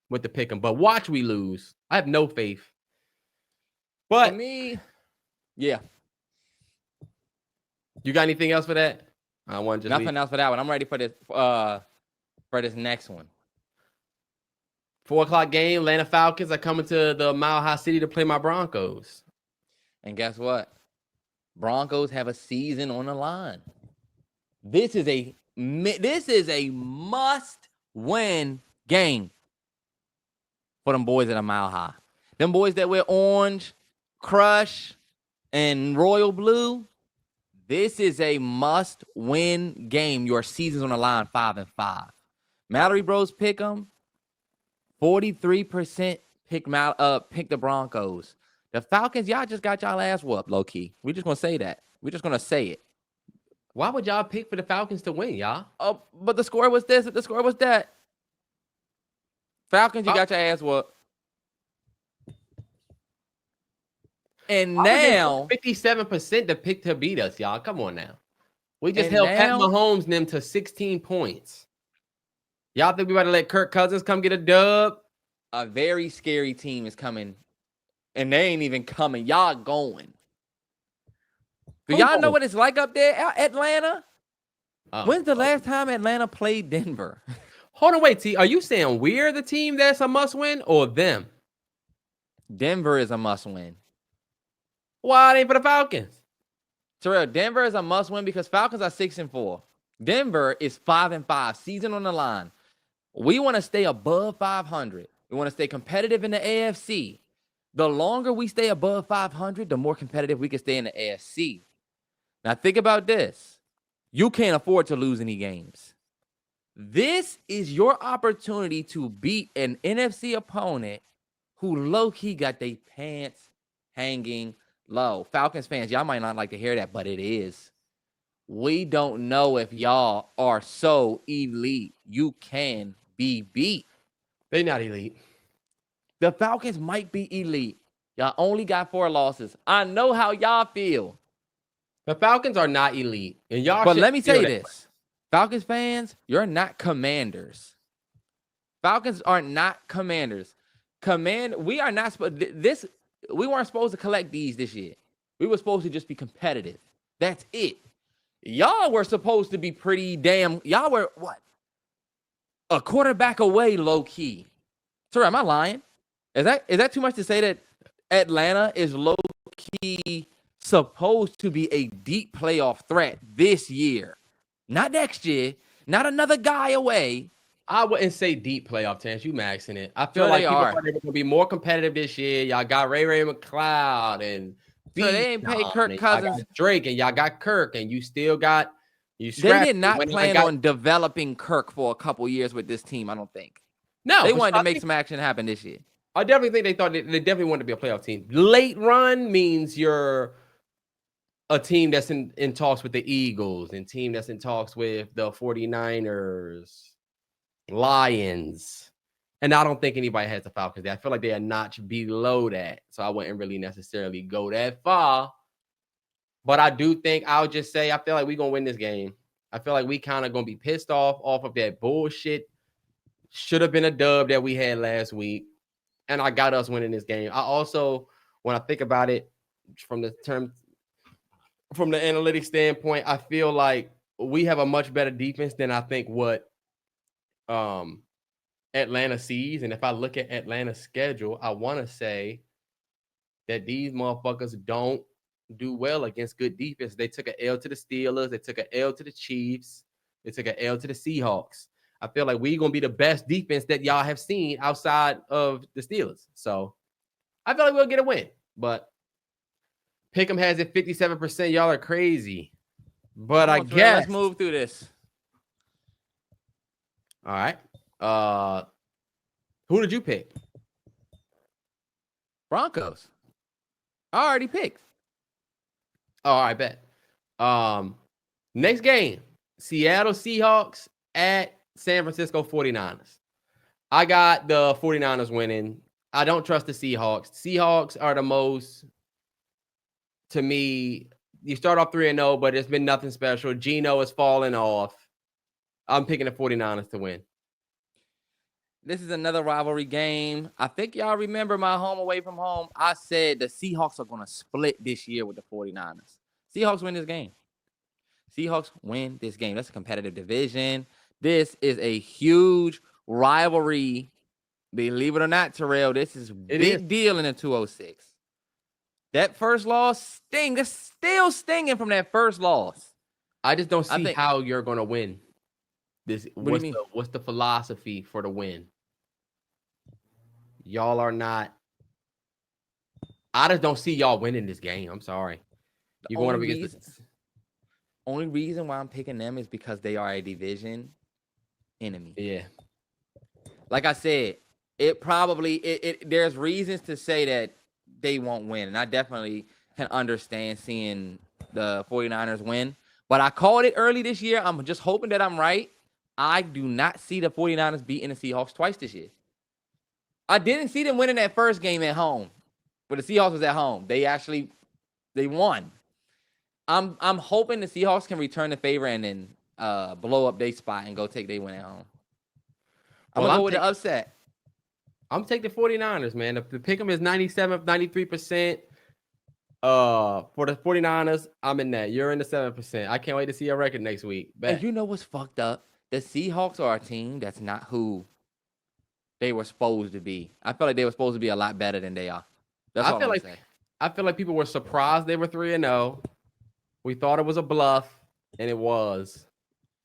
with the pick 'em. But watch we lose. I have no faith. But for me, yeah. You got anything else for that? I want just nothing else for that one. I'm ready for this next one. 4 o'clock game. Atlanta Falcons are coming to the Mile High City to play my Broncos. And guess what? Broncos have a season on the line. This is a must-win game for them boys at a Mile High. Them boys that wear orange, crush, and royal blue. This is a must-win game. Your season's on the line, 5-5. MalloryBros pick them. 43% pick the Broncos. The Falcons, y'all just got y'all ass whooped, low key. We're just gonna say that. We're just gonna say it. Why would y'all pick for the Falcons to win, y'all? Oh, but the score was this. The score was that. Falcons, you got your ass whooped. And Why would they now, 57% to pick to beat us, y'all? Come on now. We just and held Pat now, Mahomes and them to 16 points. Y'all think we about to let Kirk Cousins come get a dub? a very scary team is coming, and they ain't even coming. Y'all going. Do y'all know what it's like up there, Atlanta? When's the last time Atlanta played Denver? Hold on, wait, T. Are you saying we're the team that's a must-win or them? Denver is a must-win. Why it ain't for the Falcons? Terrell, Denver is a must-win because Falcons are 6-4. Denver is 5-5, season on the line. We want to stay above 500. We want to stay competitive in the AFC. The longer we stay above 500, the more competitive we can stay in the AFC. Now, think about this. You can't afford to lose any games. This is your opportunity to beat an NFC opponent who low-key got their pants hanging low. Falcons fans, y'all might not like to hear that, but it is. We don't know if y'all are so elite. You can be beat. They not elite. The Falcons might be elite. Y'all only got 4 losses. I know how y'all feel. The Falcons are not elite. And y'all But let me tell you this. Falcons fans, you're not Commanders. Falcons are not Commanders. We are not this. We weren't supposed to collect these this year. We were supposed to just be competitive. That's it. Y'all were supposed to be pretty damn. Y'all were what? A quarterback away, low key. Sorry, am I lying? Is that too much to say that Atlanta is low key supposed to be a deep playoff threat this year? Not next year. Not another guy away. I wouldn't say deep playoff, Terrance. You maxing it. I feel like people are going to be more competitive this year. Y'all got Ray McCloud and so they ain't paid Kirk Cousins, Drake, and y'all got Kirk, and you still got you. They did not plan on developing Kirk for a couple years with this team. I don't think. No, they wanted to make some action happen this year. I definitely think they thought they definitely wanted to be a playoff team. Late run means you're a team that's in talks with the Eagles and team that's in talks with the 49ers, Lions. And I don't think anybody has the Falcons there. I feel like they are a notch below that. So I wouldn't really necessarily go that far. But I do think I'll just say I feel like we're going to win this game. I feel like we kind of going to be pissed off of that bullshit. Should have been a dub that we had last week. And I got us winning this game. I also, when I think about it from the analytics standpoint, I feel like we have a much better defense than I think what Atlanta sees. And if I look at Atlanta's schedule, I want to say that these motherfuckers don't do well against good defense. They took an L to the Steelers. They took an L to the Chiefs. They took an L to the Seahawks. I feel like we're going to be the best defense that y'all have seen outside of the Steelers. So I feel like we'll get a win. But Pick'em has it 57%. Y'all are crazy. But I guess let's move through this. All right. Who did you pick? Broncos. I already picked. Oh, I bet. Next game, Seattle Seahawks at San Francisco 49ers. I got the 49ers winning. I don't trust the Seahawks. Seahawks are the most, to me, you start off 3-0, but it's been nothing special. Geno is falling off. I'm picking the 49ers to win. This is another rivalry game. I think y'all remember my home away from home. I said the Seahawks are going to split this year with the 49ers. Seahawks win this game. Seahawks win this game. That's a competitive division. This is a huge rivalry. Believe it or not, Terrell, this is a big deal in the 206. That first loss sting. That's still stinging from that first loss. I just don't see how you're going to win. This what's the philosophy for the win? Y'all are not. I just don't see y'all winning this game. I'm sorry. You're going up against only reason why I'm picking them is because they are a division enemy. Yeah. Like I said, there's reasons to say that they won't win. And I definitely can understand seeing the 49ers win. But I called it early this year. I'm just hoping that I'm right. I do not see the 49ers beating the Seahawks twice this year. I didn't see them winning that first game at home. But the Seahawks was at home. They won. I'm hoping the Seahawks can return the favor and then blow up their spot and go take their win at home. I'm gonna go with the upset. I'm taking the 49ers, man. The pick 'em is 93%. For the 49ers, I'm in that. You're in the 7%. I can't wait to see your record next week. Bet. And you know what's fucked up? The Seahawks are a team that's not who they were supposed to be. I feel like they were supposed to be a lot better than they are. That's all I'm saying. I feel like people were surprised they were 3-0. We thought it was a bluff, and it was.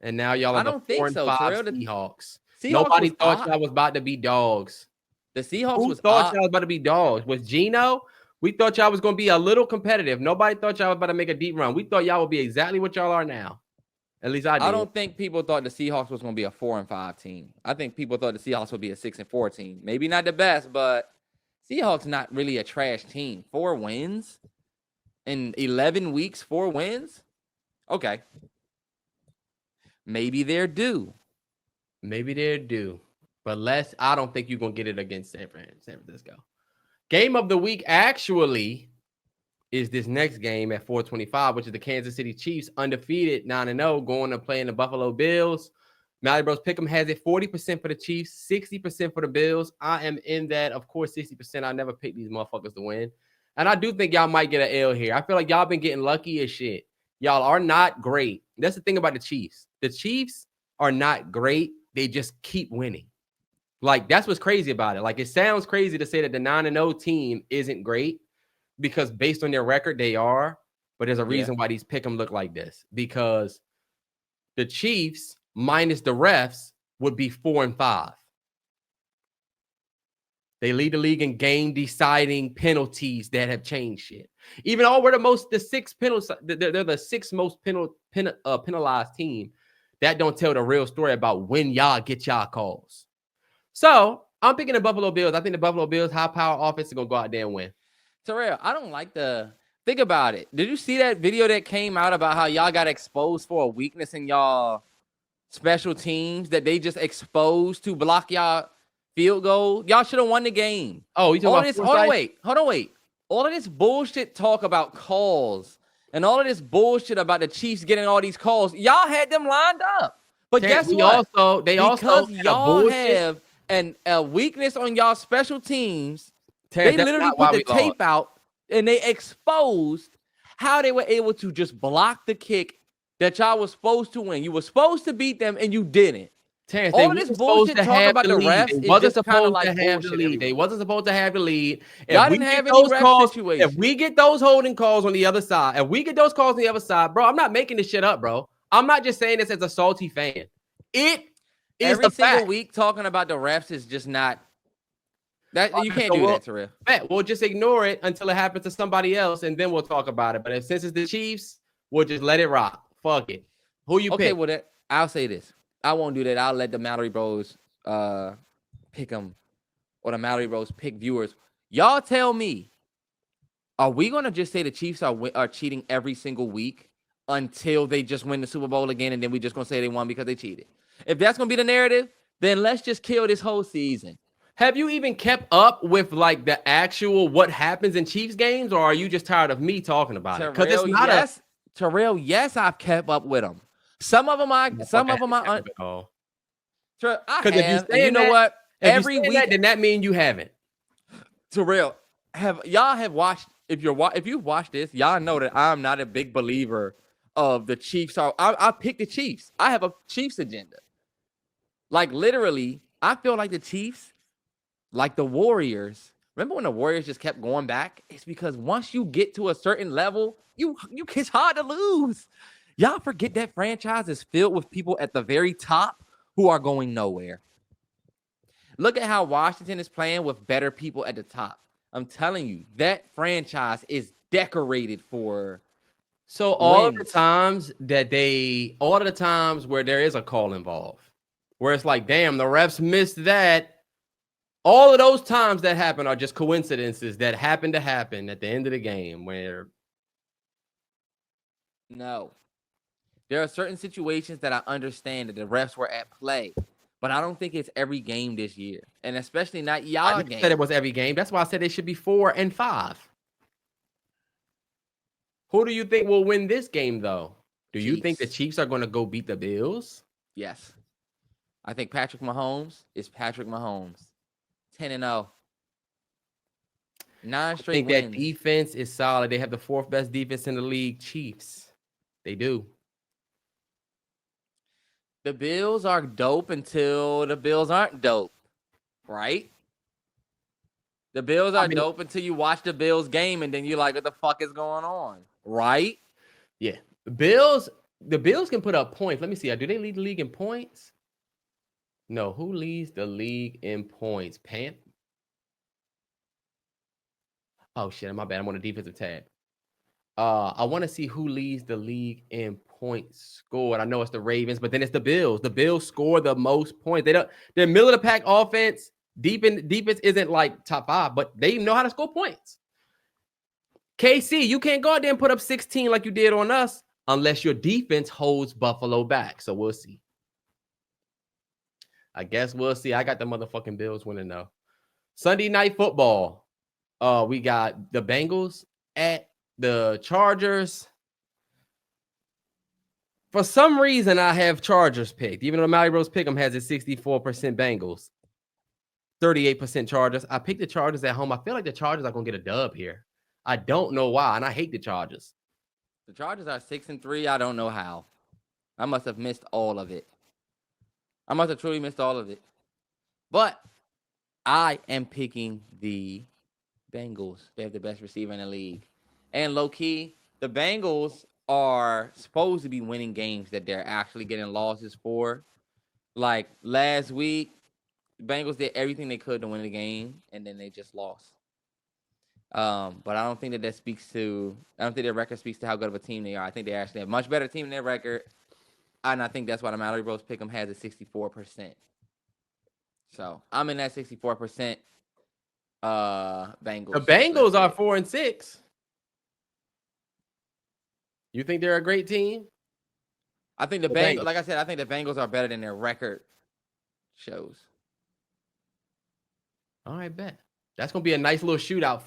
And now y'all are the 4-5 Seahawks. Nobody thought y'all was about to be dogs. The Seahawks thought y'all was about to be dogs. With Geno, we thought y'all was going to be a little competitive. Nobody thought y'all was about to make a deep run. We thought y'all would be exactly what y'all are now. At least I did. I don't think people thought the Seahawks was going to be a 4-5 team. I think people thought the Seahawks would be a 6-4 team. Maybe not the best, but Seahawks not really a trash team. 4 wins in 11 weeks, 4 wins. Okay. Maybe they're due. But I don't think you're going to get it against San Francisco. Game of the week actually is this next game at 4:25, which is the Kansas City Chiefs, undefeated 9-0, going to play in the Buffalo Bills. MalloryBros Pick'em has it 40% for the Chiefs, 60% for the Bills. I am in that, of course, 60%. I never pick these motherfuckers to win. And I do think y'all might get an L here. I feel like y'all been getting lucky as shit. Y'all are not great. That's the thing about the Chiefs. The Chiefs are not great. They just keep winning. Like, that's what's crazy about it. Like, it sounds crazy to say that the 9-0 team isn't great because based on their record, they are. But there's a reason why these pick 'em look like this. Because the Chiefs, minus the refs, would be 4-5. They lead the league in game-deciding penalties that have changed shit. Even though we're the 6th penalty, they're the 6th most penalized team. That don't tell the real story about when y'all get y'all calls. So I'm picking the Buffalo Bills. I think the Buffalo Bills high-power offense is gonna go out there and win. Terrell, I don't like think about it. Did you see that video that came out about how y'all got exposed for a weakness in y'all special teams that they just exposed to block y'all field goal? Y'all should have won the game. Oh, you talking about hold on, wait. All of this bullshit talk about calls and all of this bullshit about the Chiefs getting all these calls, y'all had them lined up. But guess what? Because y'all have a weakness on y'all special teams, they literally put the tape out and they exposed how they were able to just block the kick that y'all was supposed to win. You were supposed to beat them and you didn't. Terrance, all of this bullshit talk about the refs is just kind of like bullshit. They wasn't supposed to have the lead. Y'all didn't have any ref situations. If we get those holding calls on the other side, bro, I'm not making this shit up, bro. I'm not just saying this as a salty fan. It is every single week talking about the refs is just not that you can't do that, Terrell. We'll just ignore it until it happens to somebody else, and then we'll talk about it. But since it's the Chiefs, we'll just let it rock. Fuck it. Who you pick? Okay, well, I'll say this. I won't do that. I'll let the MalloryBros pick them, or the MalloryBros pick viewers. Y'all tell me, are we gonna just say the Chiefs are cheating every single week until they just win the Super Bowl again, and then we just gonna say they won because they cheated? If that's gonna be the narrative, then let's just kill this whole season. Have you even kept up with like the actual what happens in Chiefs games, or are you just tired of me talking about it? Because it's not Terrell, yes, I've kept up with them. Some of them I. Because if you know what? Every week, then that means you haven't. Terrell, y'all have watched? If you've watched this, y'all know that I'm not a big believer of the Chiefs. I pick the Chiefs. I have a Chiefs agenda. Like literally, I feel like the Chiefs, like the Warriors. Remember when the Warriors just kept going back? It's because once you get to a certain level, it's hard to lose. Y'all forget that franchise is filled with people at the very top who are going nowhere. Look at how Washington is playing with better people at the top. I'm telling you, that franchise is decorated for. So all of the times where there is a call involved, where it's like, damn, the refs missed that. All of those times that happen are just coincidences that happen to happen at the end of the game where. No. There are certain situations that I understand that the refs were at play. but I don't think it's every game this year, and especially not I y'all never game. said it was every game. That's why I said they should be 4 and 5. Who do you think will win this game, though? Do you think the Chiefs. Chiefs are going to go beat the Bills? Yes. I think Patrick Mahomes is Patrick Mahomes. 10-0. 9 I straight think wins. that defense is solid. They have the 4th best defense in the league, Chiefs. They do. The Bills are dope until the Bills aren't dope, right? The Bills are dope until you watch the Bills game and then you're like, what the fuck is going on, right? Yeah. The Bills can put up points. Let me see. Do they lead the league in points? No. Who leads the league in points? Oh, shit. My bad. I'm on a defensive tab. I want to see who leads the league in points scored. I know it's the Ravens, but then it's the Bills. The Bills score the most points. They're middle of the pack offense. Defense isn't like top 5, but they know how to score points. KC, you can't go out there and put up 16 like you did on us unless your defense holds Buffalo back. So we'll see. I guess we'll see. I got the motherfucking Bills winning though. Sunday night football. We got the Bengals at the Chargers. For some reason, I have Chargers picked. Even though MalloryBros Pick'em has a 64% Bengals, 38% Chargers. I picked the Chargers at home. I feel like the Chargers are going to get a dub here. I don't know why, and I hate the Chargers. The Chargers are 6-3. I don't know how. I must have missed all of it. I must have truly missed all of it. But I am picking the Bengals. They have the best receiver in the league. And low-key, the Bengals are supposed to be winning games that they're actually getting losses for. Like last week, the Bengals did everything they could to win the game, and then they just lost. But I don't think that speaks to. I don't think their record speaks to how good of a team they are. I think they actually have a much better team than their record, and I think that's why the MalloryBros Pick'em has a 64%. So I'm in that 64%. Bengals. The Bengals are 4-6. You think they're a great team? I think the Bengals. Like I said, I think the Bengals are better than their record shows. All right, bet. That's gonna be a nice little shootout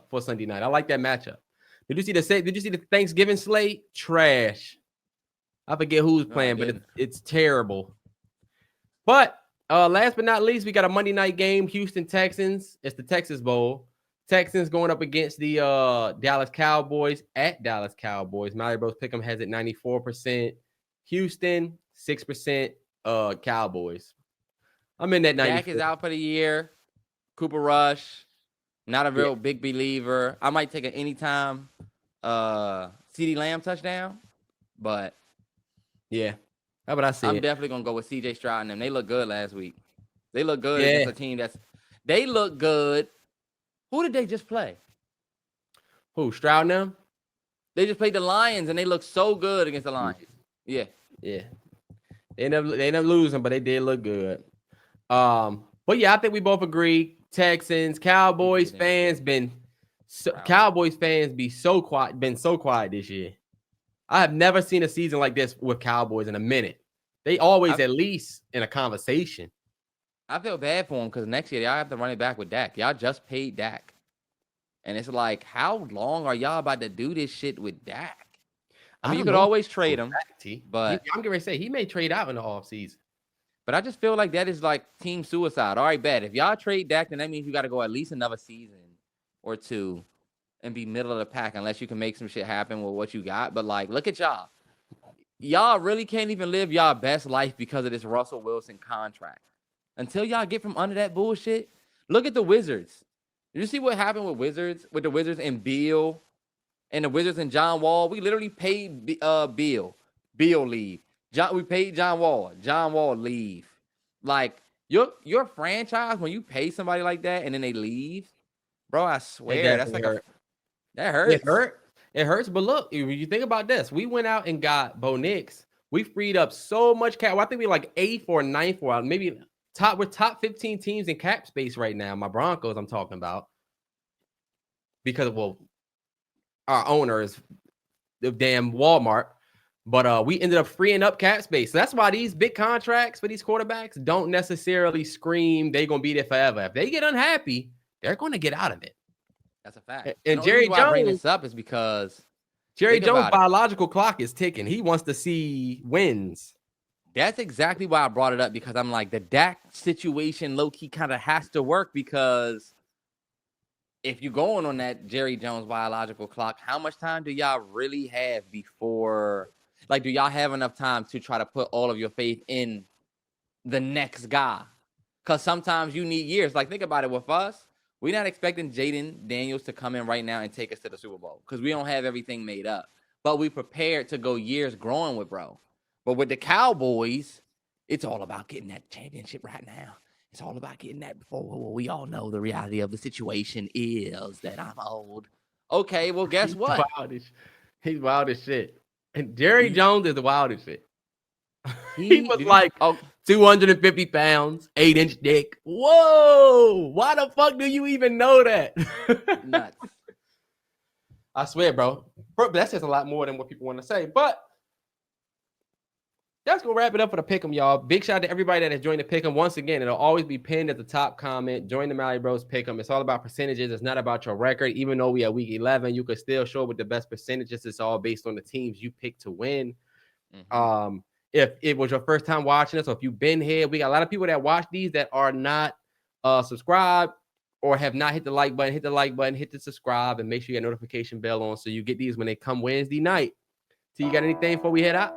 for Sunday night. I like that matchup. Did you see the Thanksgiving slate? Trash. I forget who's playing, but it's terrible. But last but not least, we got a Monday night game. Houston Texans. It's the Texas Bowl. Texans going up against the Dallas Cowboys at Dallas Cowboys. MalloryBros Pick'em has it 94%. Houston 6%. Cowboys. I'm in that 94. Dak is out for the year. Cooper Rush, not a real big believer. I might take an anytime CeeDee Lamb touchdown, but yeah, how about I say I'm definitely gonna go with CJ Stroud and them. They look good last week. They look good against a team they look good. Who did they just play? Who, Stroud and them? They just played the Lions and they look so good against the Lions. Yeah. They ended up losing, but they did look good. But yeah, I think we both agree. Texans, Cowboys fans been so quiet this year. I have never seen a season like this with Cowboys in a minute. They always at least in a conversation. I feel bad for them because next year y'all have to run it back with Dak. Y'all just paid Dak. And it's like, how long are y'all about to do this shit with Dak? I mean, you could always trade him, but I'm going to say he may trade out in the offseason. But I just feel like that is like team suicide. All right, bet. If y'all trade Dak, then that means you got to go at least another season or two and be middle of the pack unless you can make some shit happen with what you got. But, like, look at y'all. Y'all really can't even live y'all best life because of this Russell Wilson contract. Until y'all get from under that bullshit, look at the Wizards. Did you see what happened with the Wizards and Beal and the Wizards and John Wall? We literally paid Beal. Beal leave. We paid John Wall. John Wall leave. Like your franchise, when you pay somebody like that and then they leave, bro, I swear that's like that hurts. It hurts. But look, if you think about this, we went out and got Bo Nix. We freed up so much cap. I think we're like 8th or 9th or maybe we're top 15 teams in cap space right now. My Broncos, I'm talking about, because our owner is the damn Walmart. But we ended up freeing up cap space. So that's why these big contracts for these quarterbacks don't necessarily scream they're going to be there forever. If they get unhappy, they're going to get out of it. That's a fact. And Jerry Jones, why I bring Jones, this up is because Jerry Jones' biological clock is ticking. He wants to see wins. That's exactly why I brought it up, because I'm like, the Dak situation low-key kind of has to work, because if you're going on that Jerry Jones biological clock, how much time do y'all really have before, like, do y'all have enough time to try to put all of your faith in the next guy? Because sometimes you need years. Like, think about it with us. We're not expecting Jaden Daniels to come in right now and take us to the Super Bowl, because we don't have everything made up. But we prepared to go years growing with bro. But with the Cowboys, it's all about getting that championship right now. It's all about getting that before. Well, we all know the reality of the situation is that I'm old. Okay, well, guess what? He's wild as shit. And Jerry Jones is the wildest shit. He was like 250 pounds, 8-inch dick. Whoa! Why the fuck do you even know that? Nuts. I swear, bro. That's just a lot more than what people want to say. But that's going to wrap it up for the Pick'em, y'all. Big shout out to everybody that has joined the Pick'em. Once again, it'll always be pinned at the top comment. Join the MalloryBros Pick'em. It's all about percentages. It's not about your record. Even though we are week 11, you could still show with the best percentages. It's all based on the teams you pick to win. Mm-hmm. If it was your first time watching us, or if you've been here, we got a lot of people that watch these that are not subscribed or have not hit the like button. Hit the like button, hit the subscribe, and make sure you get notification bell on so you get these when they come Wednesday night. So you got anything before we head out?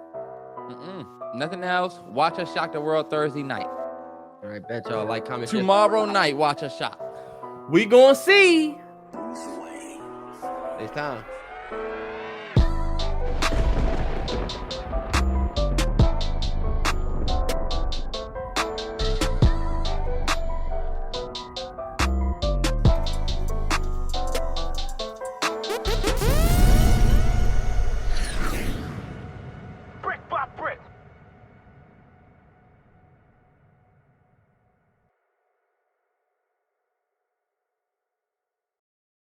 Nothing else. Watch us shock the world Thursday night. All right, bet y'all like, comment. Tomorrow night, watch us shock. We gonna see. It's time.